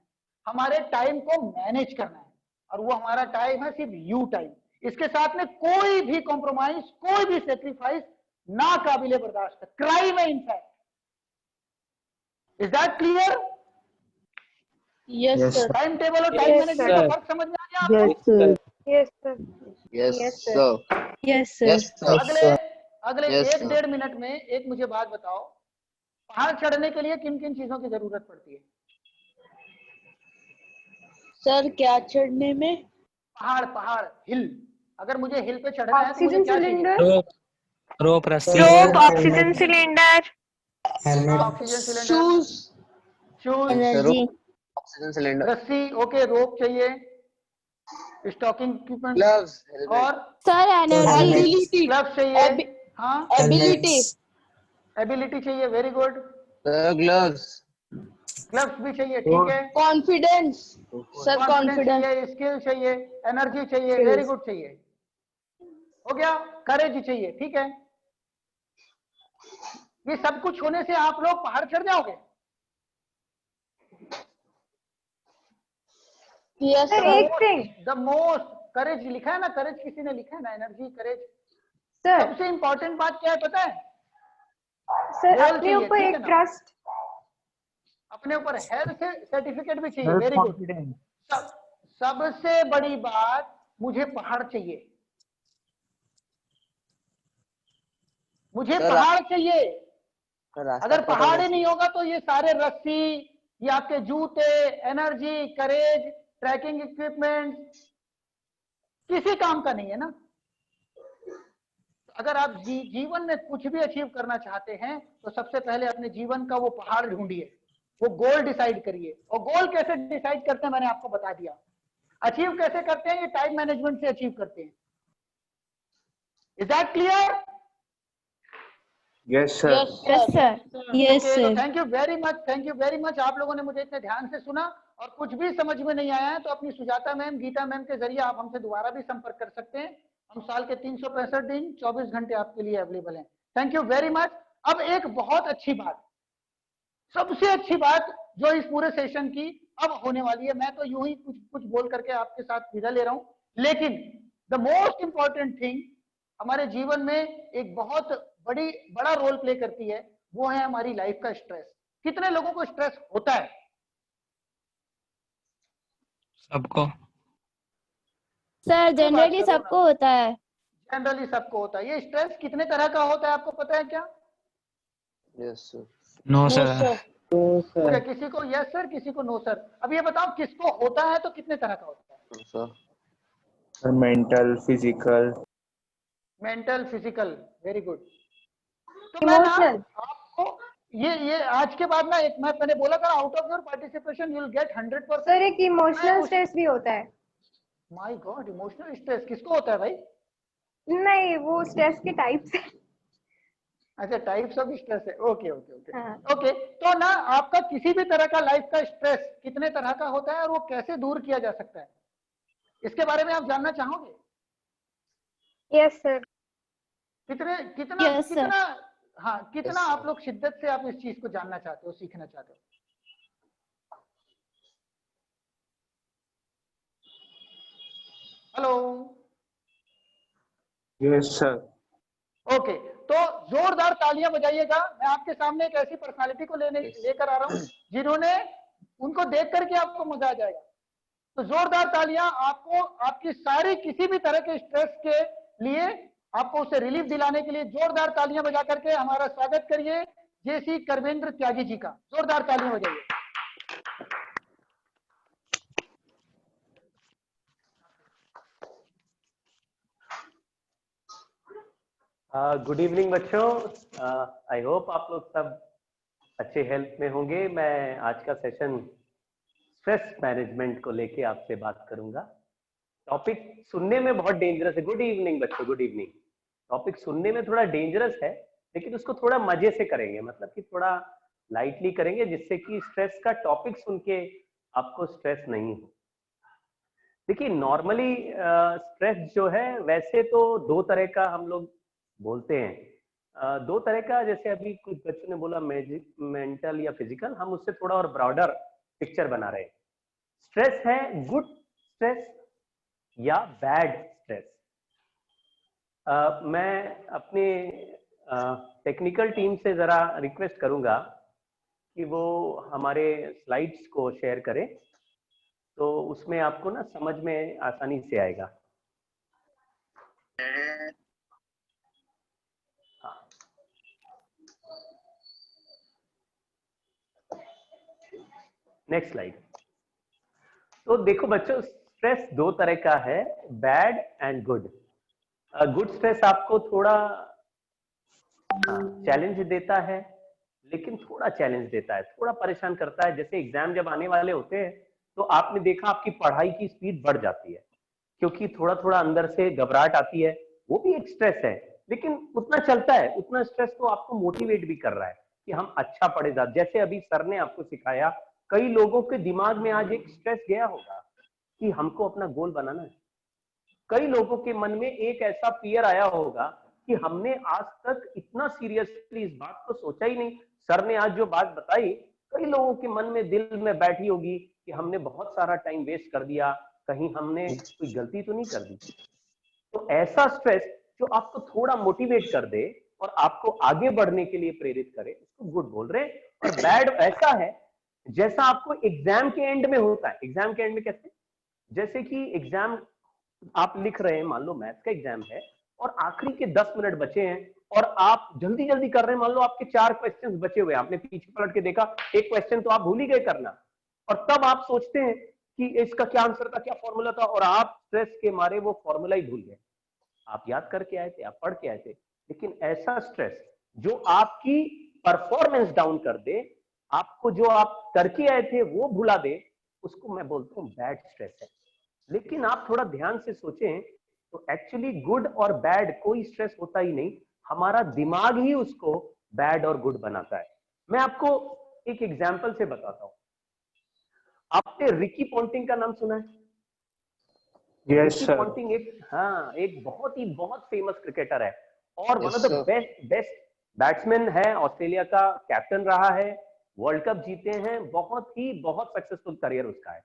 हमारे टाइम को मैनेज करना है, और वो हमारा टाइम है सिर्फ यू टाइम। इसके साथ में कोई भी कॉम्प्रोमाइज, कोई भी सेक्रीफाइस ना काबिले बर्दाश्त है, क्राइम है in fact. Is that clear? Yes, sir. Time table और टाइम मैनेजमेंट का फर्क समझ में आ गया आपको? Yes, sir. Yes, sir. Yes, sir. Yes, sir. Yes, sir. अगले Yes, एक sir. 1.5 मिनट में एक मुझे बात बताओ, पहाड़ चढ़ने के लिए किन किन चीजों की जरूरत पड़ती है? सर क्या चढ़ने में? पहाड़ हिल, अगर मुझे हिल पे चढ़ना है तो मुझे ऑक्सीजन क्या चाहिए? सिलेंडर, रोप रस्सी Rope, oxygen cylinder, oxygen cylinder, shoes, energy, Oxygen cylinder. रस्सी, ओके, रोप चाहिए, स्टॉकिंग इक्विपमेंट, Gloves. Helmet. और सर एनर्जी, Ability. ग्लव्स चाहिए, हाँ, Ability. एबिलिटी चाहिए, वेरी गुड, Gloves. ग्लव्स भी चाहिए, ठीक है, Confidence. Sir, confidence confidence. चाहिए, स्किल चाहिए, एनर्जी चाहिए, वेरी गुड चाहिए, हो गया, करेज चाहिए, ठीक है। ये सब कुछ होने से आप लोग पहाड़ चढ़ जाओगे? Yes, sir sir. एक थिंग द मोस्ट करेज लिखा है ना, करेज किसी ने लिखा है ना, एनर्जी, करेज। सर, सबसे इंपॉर्टेंट बात क्या है पता है? सर Goal अपने चाहिए, ऊपर ठीक है एक ना? ट्रस्ट, अपने ऊपर हेल्थ सर्टिफिकेट भी चाहिए, Self वेरी गुड। confidence. सबसे बड़ी बात, मुझे पहाड़ चाहिए, मुझे सर, पहाड़ चाहिए। रास्ता अगर पता पहाड़ ही नहीं। नहीं होगा तो ये सारे रस्सी, ये आपके जूते, एनर्जी, करेज, ट्रैकिंग इक्विपमेंट किसी काम का नहीं है ना। अगर आप जीवन में कुछ भी अचीव करना चाहते हैं तो सबसे पहले अपने जीवन का वो पहाड़ ढूंढिए, वो गोल डिसाइड करिए। और गोल कैसे डिसाइड करते हैं मैंने आपको बता दिया। अचीव कैसे करते हैं? ये टाइम मैनेजमेंट से अचीव करते हैं। Is that clear? Yes, sir. Yes, yes sir. Yes, यस तो sir, thank you very much, thank you very much. आप लोगों ने मुझे इतने ध्यान से सुना, और कुछ भी समझ में नहीं आया है तो अपनी सुजाता मैम, गीता मैम के जरिए आप हमसे दोबारा भी संपर्क कर सकते हैं। हम साल के 365 दिन 24 घंटे आपके लिए अवेलेबल हैं। Thank you very much. अब एक बहुत अच्छी बात, सबसे अच्छी बात जो इस पूरे सेशन की अब होने वाली है, मैं तो यूं ही कुछ कुछ बोल करके आपके साथ विदा ले रहा हूं, लेकिन द मोस्ट इंपॉर्टेंट थिंग हमारे जीवन में एक बहुत बड़ा रोल प्ले करती है, वो है हमारी लाइफ का स्ट्रेस। कितने लोगों को स्ट्रेस होता है? सबको। सर जनरली सबको होता है। जनरली सबको होता है। ये स्ट्रेस कितने तरह का होता है आपको पता है क्या? Yes, sir. No No, sir. sir. Okay, किसी को यस सर, किसी को नो सर। अब ये बताओ किसको होता है तो कितने तरह का होता है? Sir. Mental, physical. Mental, physical, very good. तो मैं ना इमोशनल, आपको ये आज के बाद ना, एक मैंने बोला था, out of your participation you will get 100%। Sir एक इमोशनल स्ट्रेस भी होता है। माय गॉड, इमोशनल स्ट्रेस किसको होता है भाई? नहीं, वो स्ट्रेस के टाइप्स है। अच्छा, टाइप्स ऑफ स्ट्रेस है, ओके ओके ओके हाँ। ओके। तो ना आपका किसी भी तरह का लाइफ का स्ट्रेस कितने तरह का होता है और वो कैसे दूर किया जा सकता है, इसके बारे में आप जानना चाहोगे? Yes sir. कितना Yes, sir. कितना हाँ, कितना Yes, आप sir. लोग शिद्दत से आप इस चीज को जानना चाहते हो, सीखना चाहते हो? Hello, Yes, sir. ओके। तो जोरदार तालियां बजाइएगा। मैं आपके सामने एक ऐसी पर्सनालिटी को लेकर आ रहा हूं जिन्होंने, उनको देख करके आपको मजा आ जाएगा। तो जोरदार तालियां आपको, आपकी सारी किसी भी तरह के स्ट्रेस के लिए, आपको उसे रिलीफ दिलाने के लिए जोरदार तालियां बजा करके हमारा स्वागत करिए जेसी करवेंद्र त्यागी जी का। जोरदार तालियां बजाइए। गुड इवनिंग बच्चों। आई होप आप लोग सब अच्छे हेल्थ में होंगे। मैं आज का सेशन स्ट्रेस मैनेजमेंट को लेके आपसे बात करूंगा। टॉपिक सुनने में बहुत डेंजरस है। गुड इवनिंग बच्चों, गुड इवनिंग। टॉपिक सुनने में थोड़ा डेंजरस है, लेकिन उसको थोड़ा मजे से करेंगे, मतलब कि थोड़ा लाइटली करेंगे, जिससे कि स्ट्रेस का टॉपिक सुन के आपको स्ट्रेस नहीं हो। देखिए, नॉर्मली स्ट्रेस जो है वैसे तो दो तरह का हम लोग बोलते हैं। दो तरह का, जैसे अभी कुछ बच्चों ने बोला मेंटल या फिजिकल, हम उससे थोड़ा और ब्रॉडर पिक्चर बना रहे हैं। स्ट्रेस है गुड स्ट्रेस या बैड स्ट्रेस। मैं अपने टेक्निकल टीम से जरा रिक्वेस्ट करूंगा कि वो हमारे स्लाइड्स को शेयर करें, तो उसमें आपको ना समझ में आसानी से आएगा। हाँ, नेक्स्ट स्लाइड। तो देखो बच्चों, स्ट्रेस दो तरह का है, bad and good. Good stress आपको थोड़ा चैलेंज देता है, लेकिन थोड़ा चैलेंज देता है, थोड़ा परेशान करता है। जैसे एग्जाम जब आने वाले होते हैं तो आपने देखा आपकी पढ़ाई की स्पीड बढ़ जाती है, क्योंकि थोड़ा थोड़ा अंदर से घबराहट आती है। वो भी एक स्ट्रेस है, लेकिन उतना चलता है, उतना स्ट्रेस तो आपको मोटिवेट भी कर रहा है कि हम अच्छा पढ़े। जैसे अभी सर ने आपको सिखाया, कई लोगों के दिमाग में आज एक स्ट्रेस गया होगा कि हमको अपना गोल बनाना है। कई लोगों के मन में एक ऐसा फियर आया होगा कि हमने आज तक इतना सीरियसली इस बात को सोचा ही नहीं। सर ने आज जो बात बताई, कई लोगों के मन में, दिल में बैठी होगी कि हमने बहुत सारा टाइम वेस्ट कर दिया, कहीं हमने कोई गलती तो नहीं कर दी। तो ऐसा स्ट्रेस जो आपको थोड़ा मोटिवेट कर दे और आपको आगे बढ़ने के लिए प्रेरित करे, उसको गुड बोल रहे हैं। और बैड ऐसा है जैसा आपको एग्जाम के एंड में होता है। एग्जाम के एंड में कैसे? जैसे कि एग्जाम आप लिख रहे हैं, मान लो मैथ्स का एग्जाम है और आखिरी के 10 मिनट बचे हैं और आप जल्दी जल्दी कर रहे हैं। मान लो आपके 4 क्वेश्चंस बचे हुए, आपने पीछे पलट के देखा, एक क्वेश्चन तो आप भूल ही गए करना, और तब आप सोचते हैं कि इसका क्या आंसर था, क्या फॉर्मूला था, और आप स्ट्रेस के मारे वो फॉर्मूला ही भूल गए। आप याद करके आए थे, आप पढ़ के आए थे, लेकिन ऐसा स्ट्रेस जो आपकी परफॉर्मेंस डाउन कर दे, आपको जो आप करके आए थे वो भुला दे, उसको मैं बोलता हूं बैड स्ट्रेस है। लेकिन आप थोड़ा ध्यान से सोचें तो एक्चुअली गुड और बैड कोई स्ट्रेस होता ही नहीं, हमारा दिमाग ही उसको बैड और गुड बनाता है। मैं आपको एक एग्जांपल से बताता हूं। आपने रिकी पॉन्टिंग का नाम सुना है? Yes sir. पॉन्टिंग एक बहुत फेमस क्रिकेटर है और one of the best batsman है, ऑस्ट्रेलिया का कैप्टन रहा है, वर्ल्ड कप जीते हैं, बहुत सक्सेसफुल करियर उसका है।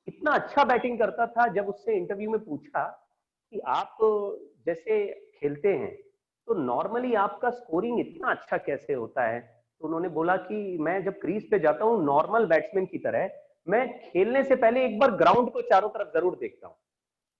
इतना अच्छा बैटिंग करता था। जब उससे इंटरव्यू में पूछा कि आप जैसे खेलते हैं तो नॉर्मली आपका स्कोरिंग इतना अच्छा कैसे होता है, तो उन्होंने बोला कि मैं जब क्रीज पे जाता हूँ नॉर्मल बैट्समैन की तरह, मैं खेलने से पहले एक बार ग्राउंड को चारों तरफ जरूर देखता हूँ।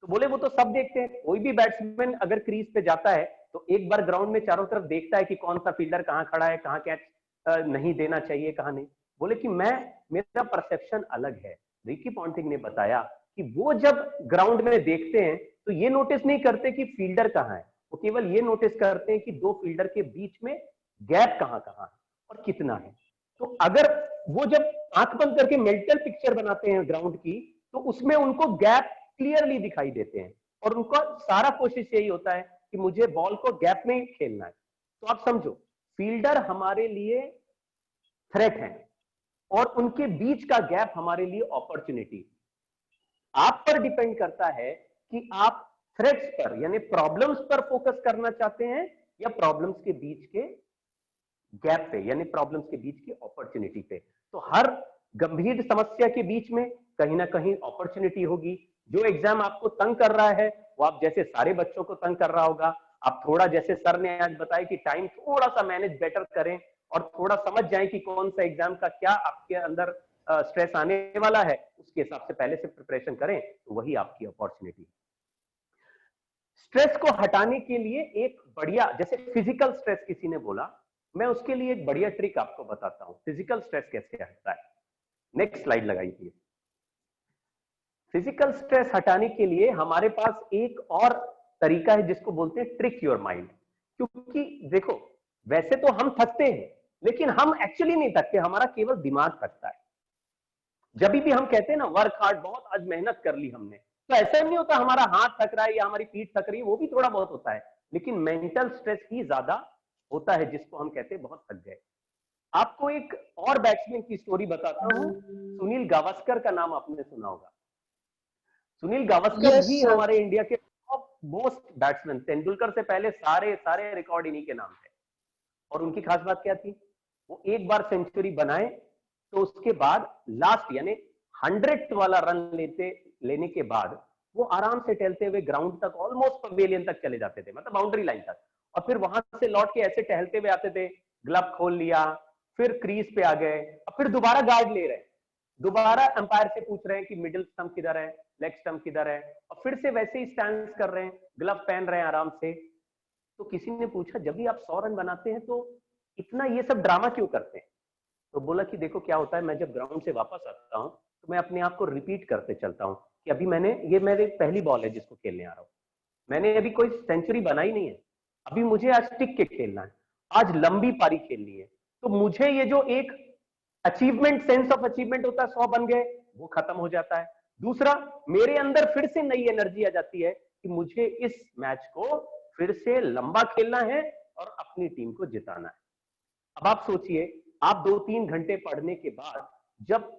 तो बोले वो तो सब देखते हैं, कोई भी बैट्समैन अगर क्रीज पे जाता है तो एक बार ग्राउंड में चारों तरफ देखता है कि कौन सा फील्डर कहाँ खड़ा है, कहाँ कैच नहीं देना चाहिए, कहाँ नहीं। बोले कि मेरा परसेप्शन अलग है। रिकी पॉन्टिंग ने बताया कि वो जब ग्राउंड में देखते हैं तो ये नोटिस नहीं करते कि फील्डर कहाँ है, वो केवल ये नोटिस करते हैं कि दो फील्डर के बीच में गैप कहाँ कहाँ है और कितना है। तो अगर वो जब आंख बंद करके मेंटल पिक्चर बनाते हैं ग्राउंड की, तो उसमें उनको गैप क्लियरली दिखाई देते हैं और उनका सारा कोशिश यही होता है कि मुझे बॉल को गैप में खेलना है। तो आप समझो, फील्डर हमारे लिए थ्रेट है और उनके बीच का गैप हमारे लिए अपॉर्चुनिटी। आप पर डिपेंड करता है कि आप थ्रेट्स पर यानी प्रॉब्लम्स पर फोकस करना चाहते हैं या प्रॉब्लम्स के बीच के गैप पे यानी प्रॉब्लम्स के बीच की अपॉर्चुनिटी पे। तो हर गंभीर समस्या के बीच में कहीं ना कहीं अपॉर्चुनिटी होगी। जो एग्जाम आपको तंग कर रहा है वो आप जैसे सारे बच्चों को तंग कर रहा होगा। आप थोड़ा, जैसे सर ने आज बताया कि टाइम थोड़ा सा मैनेज बेटर करें और थोड़ा समझ जाएं कि कौन सा एग्जाम का क्या आपके अंदर स्ट्रेस आने वाला है, उसके हिसाब से पहले से प्रिपरेशन करें, तो वही आपकी अपॉर्चुनिटी। स्ट्रेस को हटाने के लिए एक बढ़िया, जैसे फिजिकल स्ट्रेस किसी ने बोला, मैं उसके लिए एक बढ़िया ट्रिक आपको बताता हूं, फिजिकल स्ट्रेस कैसे हटता है। नेक्स्ट स्लाइड लगाई थी। फिजिकल स्ट्रेस हटाने के लिए हमारे पास एक और तरीका है जिसको बोलते हैं ट्रिक योर माइंड। क्योंकि देखो, वैसे तो हम थकते हैं लेकिन हम एक्चुअली नहीं थकते, हमारा केवल दिमाग थकता है। जब भी हम कहते हैं ना वर्क हार्ड, बहुत आज मेहनत कर ली हमने, तो ऐसा नहीं होता हमारा हाथ थक रहा है या हमारी पीठ थक रही है, वो भी थोड़ा बहुत होता है, लेकिन मेंटल स्ट्रेस ही ज्यादा होता है, जिसको हम कहते हैं बहुत थक गए। आपको एक और बैट्समैन की स्टोरी बताता हूँ, सुनील गावस्कर का नाम आपने सुना होगा। सुनील गावस्कर Yes, भी sir. हमारे इंडिया के टॉप मोस्ट बैट्समैन, तेंदुलकर से पहले सारे रिकॉर्ड इन्हीं के नाम थे। और उनकी खास बात क्या थी, वो एक बार सेंचुरी बनाए तो उसके बाद लास्ट यानी 100th वाला रन लेने के बाद वो आराम से टहलते हुए ग्राउंड तक, ऑलमोस्ट पवेलियन तक चले जाते थे, मतलब बाउंड्री लाइन तक, और फिर वहां से लौट के ऐसे टहलते हुए आते थे, ग्लव खोल लिया, फिर क्रीज पे आ गए, और फिर दोबारा गार्ड ले रहे हैं, दोबारा अंपायर से पूछ रहे हैं कि मिडिल स्टंप किधर है, लेग स्टंप किधर है, और फिर से वैसे ही स्टैंड कर रहे हैं, ग्लव पहन रहे हैं आराम से। तो किसी ने पूछा, जब भी आप 100 रन बनाते हैं तो इतना ये सब ड्रामा क्यों करते हैं? तो बोला कि देखो क्या होता है, मैं जब ग्राउंड से वापस आता हूँ तो मैं अपने आप को रिपीट करते चलता हूँ कि अभी ये मेरी पहली बॉल है जिसको खेलने आ रहा हूँ, मैंने अभी कोई सेंचुरी बनाई नहीं है, अभी मुझे आज टिक के खेलना है, आज लंबी पारी खेलनी है। तो मुझे ये जो एक अचीवमेंट, सेंस ऑफ अचीवमेंट होता है, 100 बन गए, वो खत्म हो जाता है। दूसरा, मेरे अंदर फिर से नई एनर्जी आ जाती है कि मुझे इस मैच को फिर से लंबा खेलना है और अपनी टीम को जिताना है। अब आप सोचिए, आप 2-3 घंटे पढ़ने के बाद जब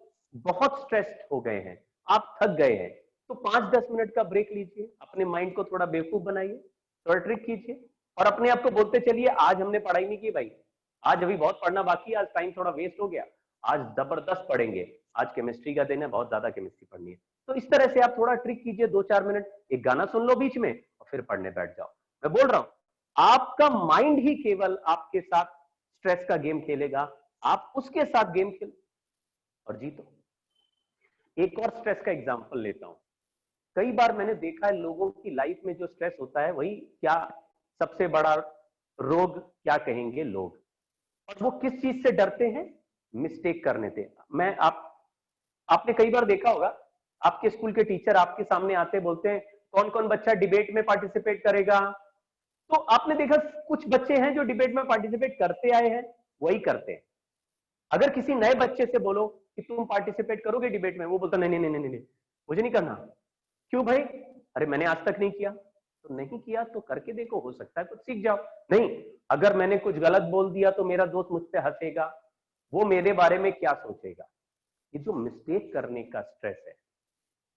बहुत स्ट्रेस्ड हो गए हैं, आप थक गए हैं, तो 5-10 मिनट का ब्रेक लीजिए, अपने माइंड को थोड़ा बेवकूफ बनाइए, थोड़ा ट्रिक कीजिए, और अपने आप को बोलते चलिए, आज हमने पढ़ाई नहीं की भाई, आज अभी बहुत पढ़ना बाकी है, आज टाइम थोड़ा वेस्ट हो गया, आज जबरदस्त पढ़ेंगे, आज केमिस्ट्री का दिन है, बहुत ज्यादा केमिस्ट्री पढ़नी है। तो इस तरह से आप थोड़ा ट्रिक कीजिए, 2-4 मिनट, एक गाना सुन लो बीच में और फिर पढ़ने बैठ जाओ। मैं बोल रहा हूं, आपका माइंड ही केवल आपके साथ स्ट्रेस का गेम खेलेगा, आप उसके साथ गेम खेल और जीतो। एक और स्ट्रेस का एग्जांपल लेता हूं। कई बार मैंने देखा है लोगों की लाइफ में जो स्ट्रेस होता है, वही क्या सबसे बड़ा रोग क्या कहेंगे लोग, और वो किस चीज से डरते हैं? मिस्टेक करने से। आपने कई बार देखा होगा, आपके स्कूल के टीचर आपके सामने आते बोलते हैं कौन कौन बच्चा डिबेट में पार्टिसिपेट करेगा, तो आपने देखा कुछ बच्चे हैं जो डिबेट में पार्टिसिपेट करते आए हैं, वही करते हैं। अगर किसी नए बच्चे से बोलो कि तुम पार्टिसिपेट करोगे डिबेट में, वो बोलता नहीं नहीं नहीं नहीं, मुझे नहीं करना। क्यों भाई? अरे मैंने आज तक नहीं किया। तो नहीं किया तो करके देखो, हो सकता है कुछ सीख जाओ। नहीं, अगर मैंने कुछ गलत बोल दिया तो मेरा दोस्त मुझसे हंसेगा, वो मेरे बारे में क्या सोचेगा। ये जो मिस्टेक करने का स्ट्रेस है,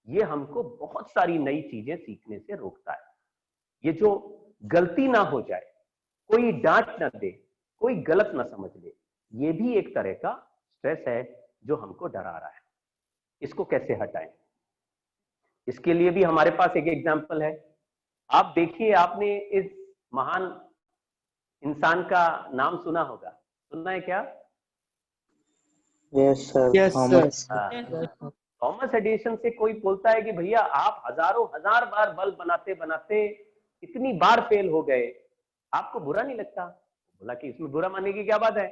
ये हमको बहुत सारी नई चीजें सीखने से रोकता है। ये जो गलती ना हो जाए, कोई डांट ना दे, कोई गलत ना समझ ले, ये भी एक तरह का स्ट्रेस है जो हमको डरा रहा है। इसको कैसे हटाएं? इसके लिए भी हमारे पास एक एग्जाम्पल है। आप देखिए, आपने इस महान इंसान का नाम सुना होगा, सुना है क्या? Yes sir. Yes, sir. Thomas Edison से कोई बोलता है कि भैया आप हजारों हजार बार बल्ब बनाते बनाते इतनी बार फेल हो गए, आपको बुरा नहीं लगता? बोला कि इसमें बुरा मानने की क्या बात है,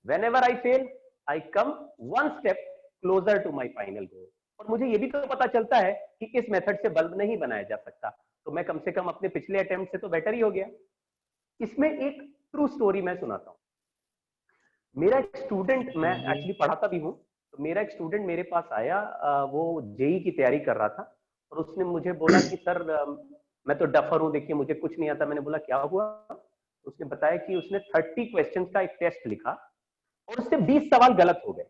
whenever I fail, I come one step closer to my final goal। और मुझे ये भी तो पता चलता है कि इस मेथड से बल्ब नहीं बनाया जा सकता, तो मैं कम से कम अपने पिछले अटेम्प्ट से तो बेटर ही हो गया। इसमें एक ट्रू स्टोरी मैं सुनाता हूँ। मेरा एक स्टूडेंट, मैं एक्चुअली पढ़ाता भी हूँ, तो मेरा एक स्टूडेंट मेरे पास आया, वो जेई की तैयारी कर रहा था, और उसने मुझे बोला कि सर मैं तो डफर हूँ, देखिए मुझे कुछ नहीं आता। मैंने बोला क्या हुआ? उसने बताया कि उसने 30 क्वेश्चंस का एक टेस्ट लिखा और उससे 20 सवाल गलत हो गए,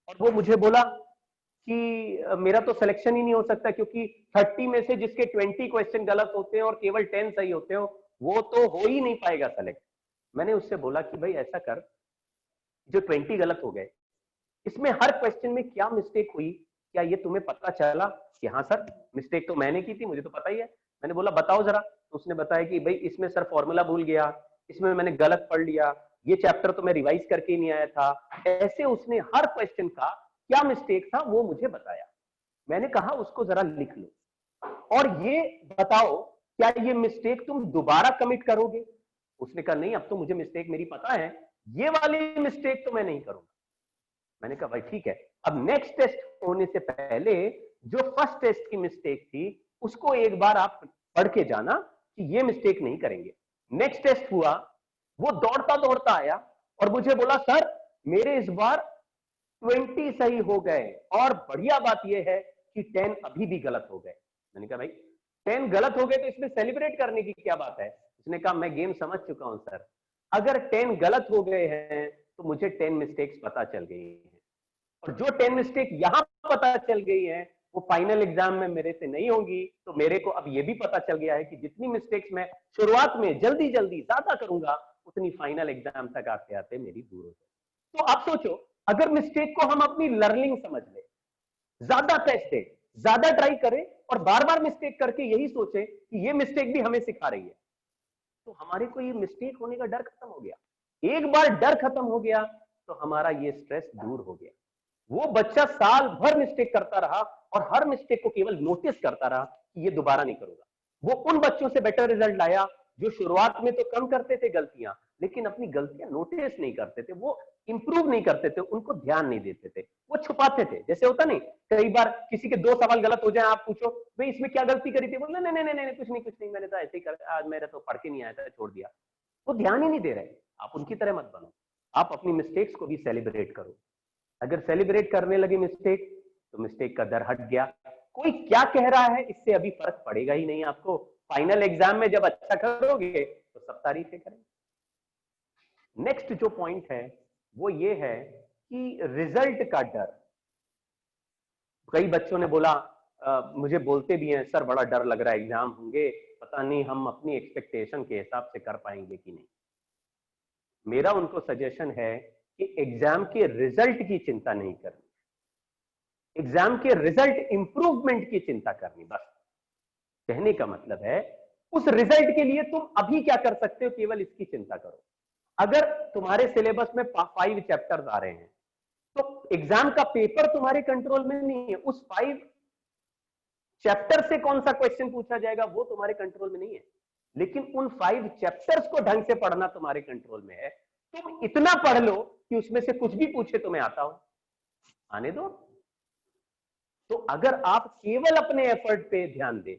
और वो मुझे बोला कि मेरा तो सिलेक्शन ही नहीं हो सकता, क्योंकि 30 में से जिसके 20 क्वेश्चन गलत होते हैं और केवल 10 सही होते हो, वो तो हो ही नहीं पाएगा सेलेक्ट। मैंने उससे बोला कि भाई ऐसा कर, जो 20 गलत हो गए, इसमें हर क्वेश्चन में क्या मिस्टेक हुई, क्या ये तुम्हें पता चला? कि हाँ सर, मिस्टेक तो मैंने की थी, मुझे तो पता ही है। मैंने बोला बताओ जरा। तो उसने बताया कि भाई इसमें सर फॉर्मूला भूल गया, इसमें मैंने गलत पढ़ लिया, ये चैप्टर तो मैं रिवाइज करके ही नहीं आया था। ऐसे उसने हर क्वेश्चन का क्या मिस्टेक था वो मुझे बताया। मैंने कहा उसको जरा लिख लो और ये बताओ क्या ये मिस्टेक तुम दोबारा कमिट करोगे? उसने कहा नहीं, अब तो मुझे मिस्टेक मेरी पता है, ये वाली मिस्टेक तो मैं नहीं करूंगा। मैंने कहा भाई ठीक है, अब नेक्स्ट टेस्ट होने से पहले जो फर्स्ट टेस्ट की मिस्टेक थी उसको एक बार आप पढ़ के जाना कि ये मिस्टेक नहीं करेंगे। नेक्स्ट टेस्ट हुआ, वो दौड़ता दौड़ता आया और मुझे बोला सर मेरे इस बार 20 सही हो गए और बढ़िया बात यह है कि 10 अभी भी गलत हो गए। मैंने कहा भाई 10 गलत हो गए तो इसमें सेलिब्रेट करने की क्या बात है? उसने कहा मैं गेम समझ चुका हूं सर, अगर 10 गलत हो गए हैं तो मुझे 10 मिस्टेक्स पता चल गई हैं, और जो 10 मिस्टेक यहां पता चल गई है वो फाइनल एग्जाम में मेरे से नहीं होंगी। तो मेरे को अब ये भी पता चल गया है कि जितनी मिस्टेक्स मैं शुरुआत में जल्दी जल्दी ज्यादा करूंगा उतनी फाइनल एग्जाम तक आते आते मेरी दूर हो जाए। तो आप सोचो, अगर मिस्टेक को हम अपनी लर्निंग समझ ले, ज्यादा टेस्ट दे, ज्यादा ट्राई करें और बार बार मिस्टेक करके यही सोचे कि ये मिस्टेक भी हमें सिखा रही है, तो हमारे को ये मिस्टेक होने का डर खत्म हो गया। एक बार डर खत्म हो गया तो हमारा ये स्ट्रेस दूर हो गया। वो बच्चा साल भर मिस्टेक करता रहा और हर मिस्टेक को केवल नोटिस करता रहा कि ये दोबारा नहीं करूंगा। वो उन बच्चों से बेटर रिजल्ट लाया जो शुरुआत में तो कम करते थे गलतियां, लेकिन अपनी गलतियां नोटिस नहीं करते थे, वो इंप्रूव नहीं करते थे, उनको ध्यान नहीं देते थे, वो छुपाते थे। जैसे होता नहीं, कई बार किसी के 2 सवाल गलत हो जाए, आप पूछो भाई इसमें क्या गलती करी थी, बोले नहीं नहीं नहीं कुछ नहीं मैंने तो ऐसे ही कर, आज मेरा तो पढ़ के नहीं आया था, छोड़ दिया। वो ध्यान ही नहीं दे रहे। आप उनकी तरह मत बनो, आप अपनी मिस्टेक्स को भी सेलिब्रेट करो। अगर सेलिब्रेट करने लगे मिस्टेक तो मिस्टेक का डर हट गया। कोई क्या कह रहा है इससे अभी फर्क पड़ेगा ही नहीं आपको। फाइनल एग्जाम में जब अच्छा करोगे तो सब तारीफें करेंगे। नेक्स्ट जो पॉइंट है वो ये है कि रिजल्ट का डर। कई बच्चों ने बोला, मुझे बोलते भी हैं सर बड़ा डर लग रहा है, एग्जाम होंगे, पता नहीं हम अपनी एक्सपेक्टेशन के हिसाब से कर पाएंगे कि नहीं। मेरा उनको सजेशन है कि एग्जाम के रिजल्ट की चिंता नहीं करनी, एग्जाम के रिजल्ट इंप्रूवमेंट की चिंता करनी। बस कहने का मतलब है उस रिजल्ट के लिए तुम अभी क्या कर सकते हो, केवल इसकी चिंता करो। अगर तुम्हारे सिलेबस में 5 चैप्टर्स आ रहे हैं तो एग्जाम का पेपर तुम्हारे कंट्रोल में नहीं है। उस 5 चैप्टर से कौन सा क्वेश्चन पूछा जाएगा वो तुम्हारे कंट्रोल में नहीं है, लेकिन उन 5 चैप्टर्स को ढंग से पढ़ना तुम्हारे कंट्रोल में है। तुम इतना पढ़ लो कि उसमें से कुछ भी पूछे तुम्हें आता हो, आने दो। तो अगर आप केवल अपने एफर्ट पे ध्यान दें,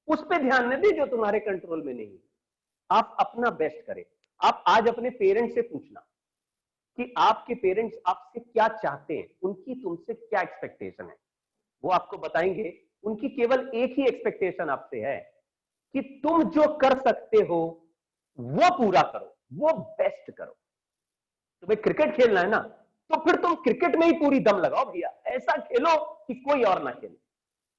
उस पे ध्यान न दें जो तुम्हारे कंट्रोल में नहीं, आप अपना बेस्ट करें। आप आज अपने पेरेंट्स से पूछना कि आपके पेरेंट्स आपसे क्या चाहते हैं, उनकी तुमसे क्या एक्सपेक्टेशन है, वो आपको बताएंगे। उनकी केवल एक ही एक्सपेक्टेशन आपसे है कि तुम जो कर सकते हो वो पूरा करो, वो बेस्ट करो। तुम्हें क्रिकेट खेलना है ना, तो फिर तुम क्रिकेट में ही पूरी दम लगाओ भैया, ऐसा खेलो कि कोई और ना खेले।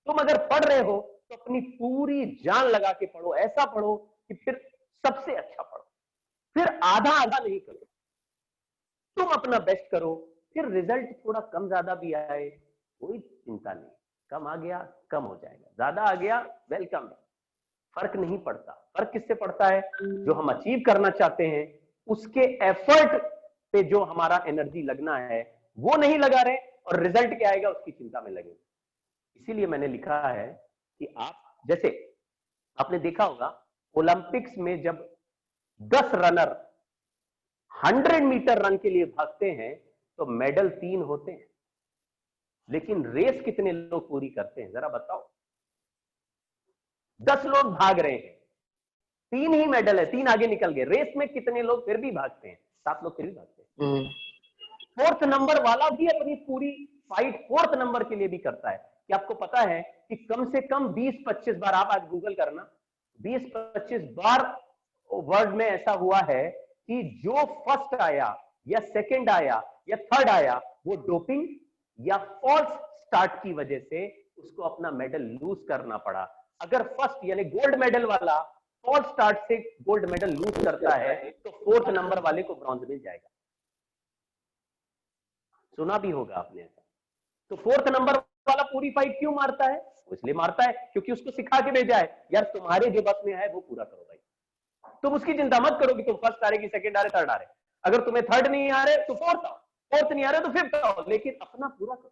तुम अगर पढ़ रहे हो तो अपनी पूरी जान लगा के पढ़ो, ऐसा पढ़ो कि फिर सबसे अच्छा पढ़ो, फिर आधा आधा नहीं करो, तुम अपना बेस्ट करो। फिर रिजल्ट थोड़ा कम ज्यादा भी आए कोई चिंता नहीं, कम आ गया कम हो जाएगा, ज्यादा आ गया वेलकम, फर्क नहीं पड़ता। फर्क किससे पड़ता है? जो हम अचीव करना चाहते हैं उसके एफर्ट पे जो हमारा एनर्जी लगना है वो नहीं लगा रहे, और रिजल्ट क्या आएगा उसकी चिंता में लगे। इसीलिए मैंने लिखा है कि आप, जैसे आपने देखा होगा ओलंपिक्स में जब 10 रनर 100 मीटर रन के लिए भागते हैं तो मेडल 3 होते हैं, लेकिन रेस कितने लोग पूरी करते हैं जरा बताओ? 10 लोग भाग रहे हैं, 3 ही मेडल है, 3 आगे निकल गए। रेस में कितने लोग फिर भी भागते हैं? 7 लोग फिर भी भागते हैं। 4th नंबर वाला भी अपनी पूरी फाइट 4th नंबर के लिए भी करता है। क्या आपको पता है कि कम से कम 20-25 बार, आप आज गूगल करना, 20-25 बार वर्ल्ड में ऐसा हुआ है कि जो फर्स्ट आया या सेकंड आया या थर्ड आया वो डोपिंग या फॉल्स स्टार्ट की वजह से उसको अपना मेडल लूज करना पड़ा। अगर फर्स्ट यानी गोल्ड मेडल वाला फॉल्स स्टार्ट से गोल्ड मेडल लूज करता है तो 4th नंबर वाले को ब्रॉन्ज मिल जाएगा। सुना भी होगा आपने ऐसा। तो 4th नंबर वाला पूरी फाइट क्यों मारता है? इसलिए मारता है क्योंकि उसको सिखा के भेजा है, यार तुम्हारे जो बस में है वो पूरा करो भाई। तुम उसकी चिंता मत करो कि तुम फर्स्ट आ रहे कि सेकंड आ रहे थर्ड आ रहे। अगर तुम्हें थर्ड नहीं आ रहे तो 4th आओ, 4th नहीं आ रहे तो 5th आओ, लेकिन अपना पूरा करो।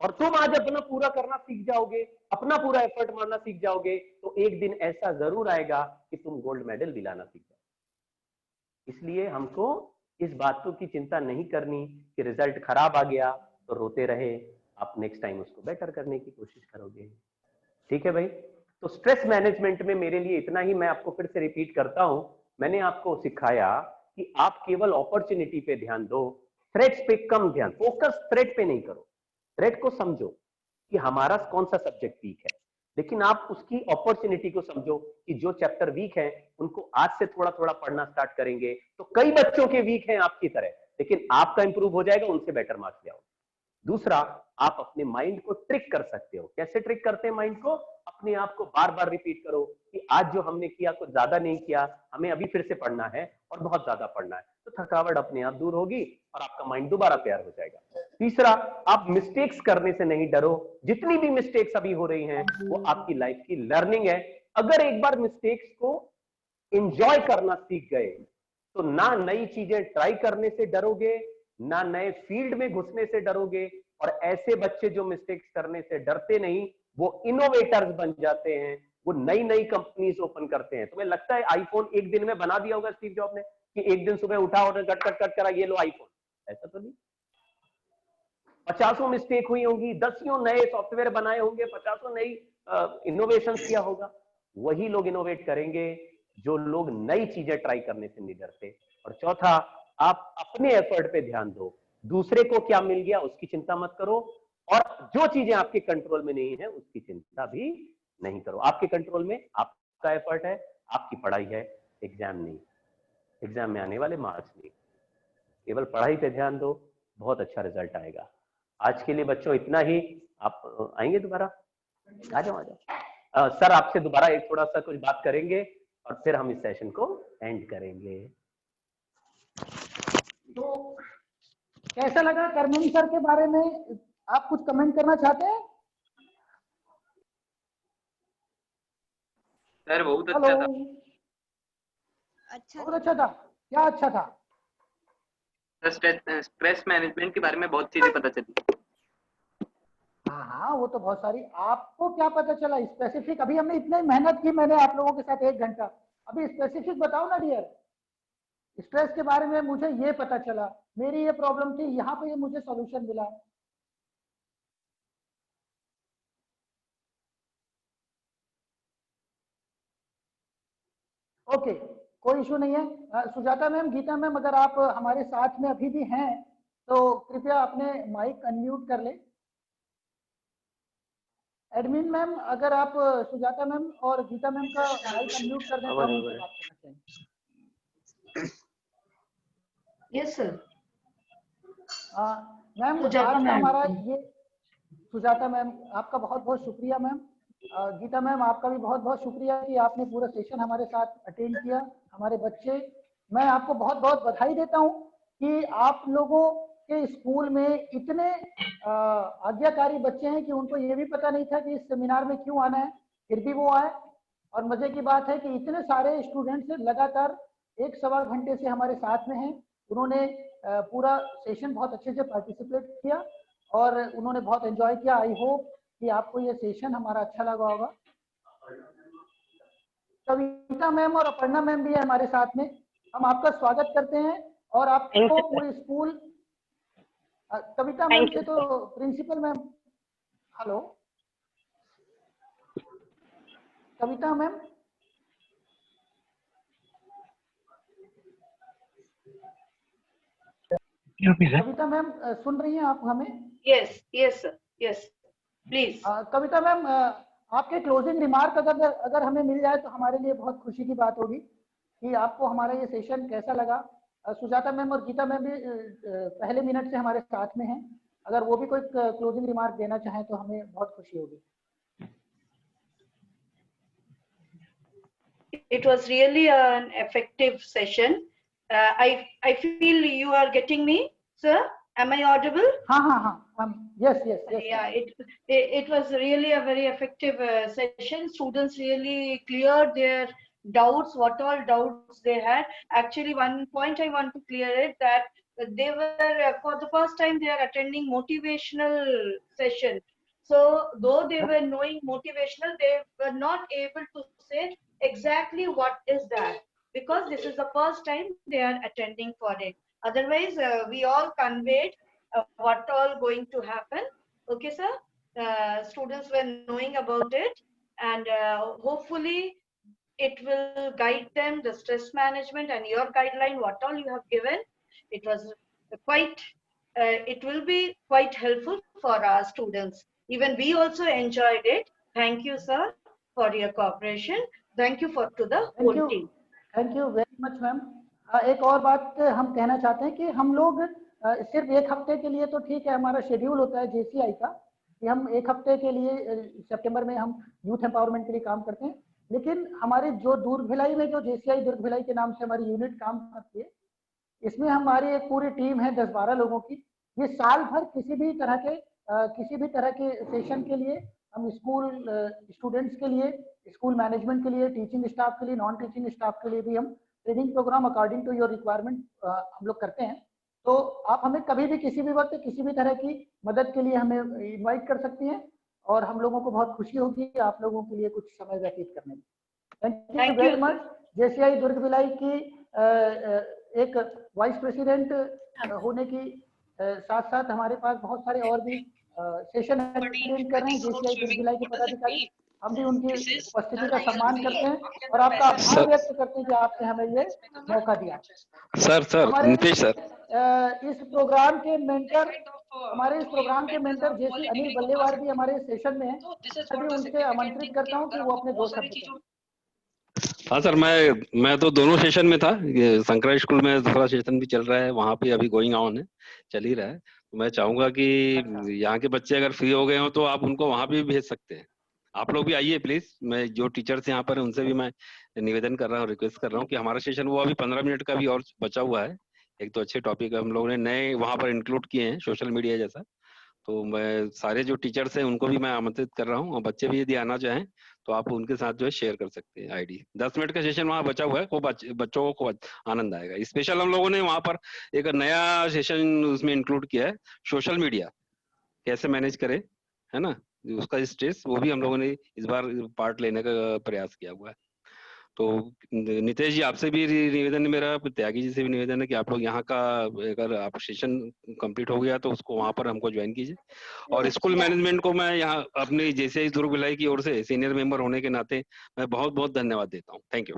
और तुम आज अपना पूरा करना सीख जाओगे, अपना पूरा एफर्ट मारना सीख जाओगे, तो एक दिन ऐसा जरूर आएगा कि तुम गोल्ड मेडल दिलाना सीख जाओगे। इसलिए हमको इस बातों की चिंता नहीं करनी कि रिजल्ट खराब आ गया तो रोते रहे, आप नेक्स्ट टाइम उसको बेटर करने की कोशिश करोगे। ठीक है भाई? तो स्ट्रेस मैनेजमेंट में मेरे लिए इतना ही। मैं आपको फिर से रिपीट करता हूं, मैंने आपको सिखाया कि आप केवल अपॉर्चुनिटी पे ध्यान दो, थ्रेट्स पे कम ध्यान, फोकस थ्रेट पे नहीं करो। थ्रेट को समझो कि हमारा कौन सा सब्जेक्ट वीक है, लेकिन आप उसकी अपॉर्चुनिटी को समझो कि जो चैप्टर वीक है उनको आज से थोड़ा थोड़ा पढ़ना स्टार्ट करेंगे तो कई बच्चों के वीक हैं आपकी तरह, लेकिन आपका इंप्रूव हो जाएगा, उनसे बेटर मार्क्स ले आओ। दूसरा, आप अपने माइंड को ट्रिक कर सकते हो। कैसे ट्रिक करते हैं माइंड को? अपने आप को बार बार रिपीट करो कि आज जो हमने किया कुछ ज्यादा नहीं किया, हमें अभी फिर से पढ़ना है और बहुत ज्यादा पढ़ना है, तो थकावट अपने आप दूर होगी और आपका माइंड दोबारा तैयार हो जाएगा। तीसरा, आप मिस्टेक्स करने से नहीं डरो। जितनी भी मिस्टेक्स अभी हो रही हैं वो आपकी लाइफ की लर्निंग है। अगर एक बार मिस्टेक्स को एंजॉय करना सीख गए तो ना नई चीजें ट्राई करने से डरोगे, ना नए फील्ड में घुसने से डरोगे। और ऐसे बच्चे जो मिस्टेक्स करने से डरते नहीं, वो इनोवेटर्स बन जाते हैं, वो नई नई कंपनीज ओपन करते हैं। तुम्हें लगता है आईफोन एक दिन में बना दिया होगा स्टीव जॉब ने, कि एक दिन सुबह उठा और कट कट कट करा ये लो आईफोन? ऐसा तो नहीं। 50 मिस्टेक हुई होंगी, 10 नए सॉफ्टवेयर बनाए होंगे, 50 नई इनोवेशन किया होगा। वही लोग इनोवेट करेंगे जो लोग नई चीजें ट्राई करने से नहीं डरते। और चौथा, आप अपने एफर्ट पे ध्यान दो, दूसरे को क्या मिल गया उसकी चिंता मत करो, और जो चीजें आपके कंट्रोल में नहीं है उसकी चिंता भी नहीं करो। आपके कंट्रोल में आपका एफर्ट है, आपकी पढ़ाई है, एग्जाम नहीं। एग्जाम में आने वाले मार्क्स नहीं, केवल पढ़ाई पे ध्यान दो, बहुत अच्छा रिजल्ट आएगा। आज के लिए बच्चों इतना ही। आप आएंगे दोबारा? आ जाओ आ जाओ। सर आपसे दोबारा एक थोड़ा सा कुछ बात करेंगे और फिर हम इस सेशन को एंड करेंगे। तो कैसा लगा करमनी सर के बारे में? आप कुछ कमेंट करना चाहते हैं? सर बहुत अच्छा था। बहुत अच्छा था। क्या अच्छा था? स्ट्रेस मैनेजमेंट के बारे में बहुत चीजें पता चली। हाँ, वो तो बहुत सारी। आपको क्या पता चला स्पेसिफिक? अभी हमने इतनी मेहनत की, मैंने आप लोगों के साथ 1 घंटा। अभी स्पेसिफिक बताओ ना डियर। स्ट्रेस के बारे में मुझे ये पता चला, मेरी ये प्रॉब्लम थी, यहाँ पे ये मुझे सॉल्यूशन मिला। ओके, कोई इशू नहीं है। सुजाता मैम, गीता मैम, अगर आप हमारे साथ में अभी भी हैं तो कृपया अपने माइक अनम्यूट कर लें। एडमिन मैम, अगर आप सुजाता मैम और गीता मैम का माइक अनम्यूट कर दें तो हम उनसे बात करना चाहेंगे। Yes sir. मैम, आज का हमारा ये, सुजाता मैम आपका बहुत बहुत शुक्रिया। मैम गीता मैम आपका भी बहुत बहुत शुक्रिया कि आपने पूरा सेशन हमारे साथ अटेंड किया। हमारे बच्चे, मैं आपको बहुत बहुत बधाई देता हूं कि आप लोगों के स्कूल में इतने आज्ञाकारी बच्चे हैं कि उनको ये भी पता नहीं था कि इस सेमिनार में क्यों आना है, फिर भी वो आए। और मजे की बात है कि इतने सारे स्टूडेंट्स लगातार 1 सवा घंटे से हमारे साथ में हैं। उन्होंने पूरा सेशन बहुत अच्छे से पार्टिसिपेट किया और उन्होंने बहुत एंजॉय किया। आई होप कि आपको ये सेशन हमारा अच्छा लगा होगा। कविता मैम और अपर्णा मैम भी है हमारे साथ में, हम आपका स्वागत करते हैं। और आपको पूरे स्कूल, कविता मैम से तो प्रिंसिपल मैम, हेलो कविता मैम, कविता मैम सुन रही हैं आप हमें? Yes yes sir, yes please. Kavita ma'am, आपके क्लोजिंग रिमार्क अगर हमें मिल जाए तो हमारे लिए बहुत खुशी की बात होगी कि आपको हमारा ये सेशन कैसा लगा। सुजाता मैम और गीता मैम भी पहले मिनट से हमारे साथ में हैं, अगर वो भी कोई क्लोजिंग रिमार्क देना चाहें तो हमें बहुत खुशी होगी। It was really an effective session. I feel you are getting me, sir. Am I audible? हाँ, yes. Yeah, it was really a very effective session. Students really cleared their doubts, what all doubts they had. Actually, one point I want to clear it, that they were for the first time they are attending motivational session. So though they were knowing motivational, they were not able to say exactly what is that, because this is the first time they are attending for it. Otherwise, we all conveyed what all going to happen. Okay, sir. Students were knowing about it, and hopefully it will guide them, the stress management and your guideline, what all you have given. It was quite, it will be quite helpful for our students. Even we also enjoyed it. Thank you, sir, for your cooperation. Thank you for to the whole team. Thank you very much ma'am. एक और बात हम कहना चाहते हैं कि हम लोग सिर्फ एक हफ्ते के लिए तो ठीक है, हमारा शेड्यूल होता है JCI का कि हम एक हफ्ते के लिए सितंबर में हम यूथ एम्पावरमेंट के लिए काम करते हैं, लेकिन हमारे जो दुर्ग भिलाई में जो JCI दुर्ग भिलाई के नाम से हमारी यूनिट काम करती है, इसमें हमारी एक पूरी टीम है 10-12 लोगों की। ये साल भर किसी भी तरह के सेशन के लिए हम स्कूल स्टूडेंट्स के लिए, स्कूल मैनेजमेंट के लिए, टीचिंग स्टाफ के लिए, नॉन टीचिंग स्टाफ के लिए भी हम training program according to your requirement हम लोग करते हैं। तो आप हमें कभी भी किसी भी वक्त किसी भी तरह की मदद के लिए हमें इनवाइट कर सकती हैं और हम लोगों को बहुत खुशी होगी आप लोगों के लिए कुछ समय व्यतीत करने में। Thank you very much. JCI Durg Bhilai की एक वाइस प्रेसिडेंट होने की साथ साथ हमारे पास बहुत सारे और भी सेशन अटेंड कर रहे हैं JCI दुर्ग भिलाई के पदाधिकारी। हम भी उनकी उपस्थिति का सम्मान करते हैं और आपका आभार व्यक्त करते हैं कि आपने हमें ये मौका दिया। सर नीतीश सर, इस प्रोग्राम के मेंटर जैसे अनिल बल्लेवार भी हमारे सेशन में हैं। मैं उनसे आमंत्रित करता हूं कि वो अपने 2 शब्द कहें। हाँ सर, मैं तो दोनों सेशन में था। ये शंकरा स्कूल में दूसरा सेशन भी चल रहा है, वहाँ पे अभी गोइंग ऑन है, चल ही रहा है। तो मैं चाहूंगा कि यहाँ के बच्चे अगर फ्री हो गए हो तो आप उनको वहाँ भी भेज सकते हैं। आप लोग भी आइए प्लीज। मैं जो टीचर्स यहाँ पर हैं उनसे भी मैं निवेदन कर रहा हूँ, रिक्वेस्ट कर रहा हूँ कि हमारा सेशन वो अभी 15 मिनट का भी और बचा हुआ है। एक तो अच्छे टॉपिक हम लोगों ने नए वहाँ पर इंक्लूड किए हैं, सोशल मीडिया जैसा। तो मैं सारे जो टीचर्स हैं उनको भी मैं आमंत्रित कर रहा हूँ, और बच्चे भी यदि आना चाहें तो आप उनके साथ जो है शेयर कर सकते हैं आईडी। 10 मिनट का सेशन वहाँ बचा हुआ है, वो बच्चों को आनंद आएगा। स्पेशल हम लोगों ने वहाँ पर एक नया सेशन उसमें इंक्लूड किया है, सोशल मीडिया कैसे मैनेज करें, है ना, उसका स्ट्रेस, वो भी हम लोगों ने इस बार पार्ट लेने का प्रयास किया हुआ है। तो नितेश जी आपसे भी निवेदन है मेरा, त्यागी जी से भी निवेदन है कि आप लोग यहाँ का अगर आप सेशन कंप्लीट हो गया तो उसको वहाँ पर हमको ज्वाइन कीजिए। और स्कूल मैनेजमेंट को मैं यहाँ अपने JCI दुर्ग भिलाई की ओर से सीनियर मेंबर होने के नाते मैं बहुत बहुत धन्यवाद देता हूँ। Thank you.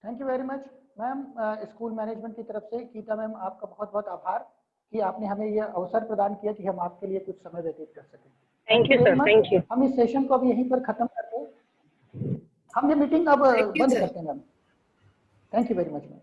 Thank you very much ma'am. School management की तरफ से गीता मैम आपका बहुत बहुत आभार कि आपने हमें ये अवसर प्रदान किया कि हम आपके लिए कुछ समय व्यतीत कर सकें। Thank you sir, thank you. हम इस सेशन को अब यहीं पर खत्म करते हैं, हम ये मीटिंग अब बंद करते हैं ma'am. Thank you very much ma'am.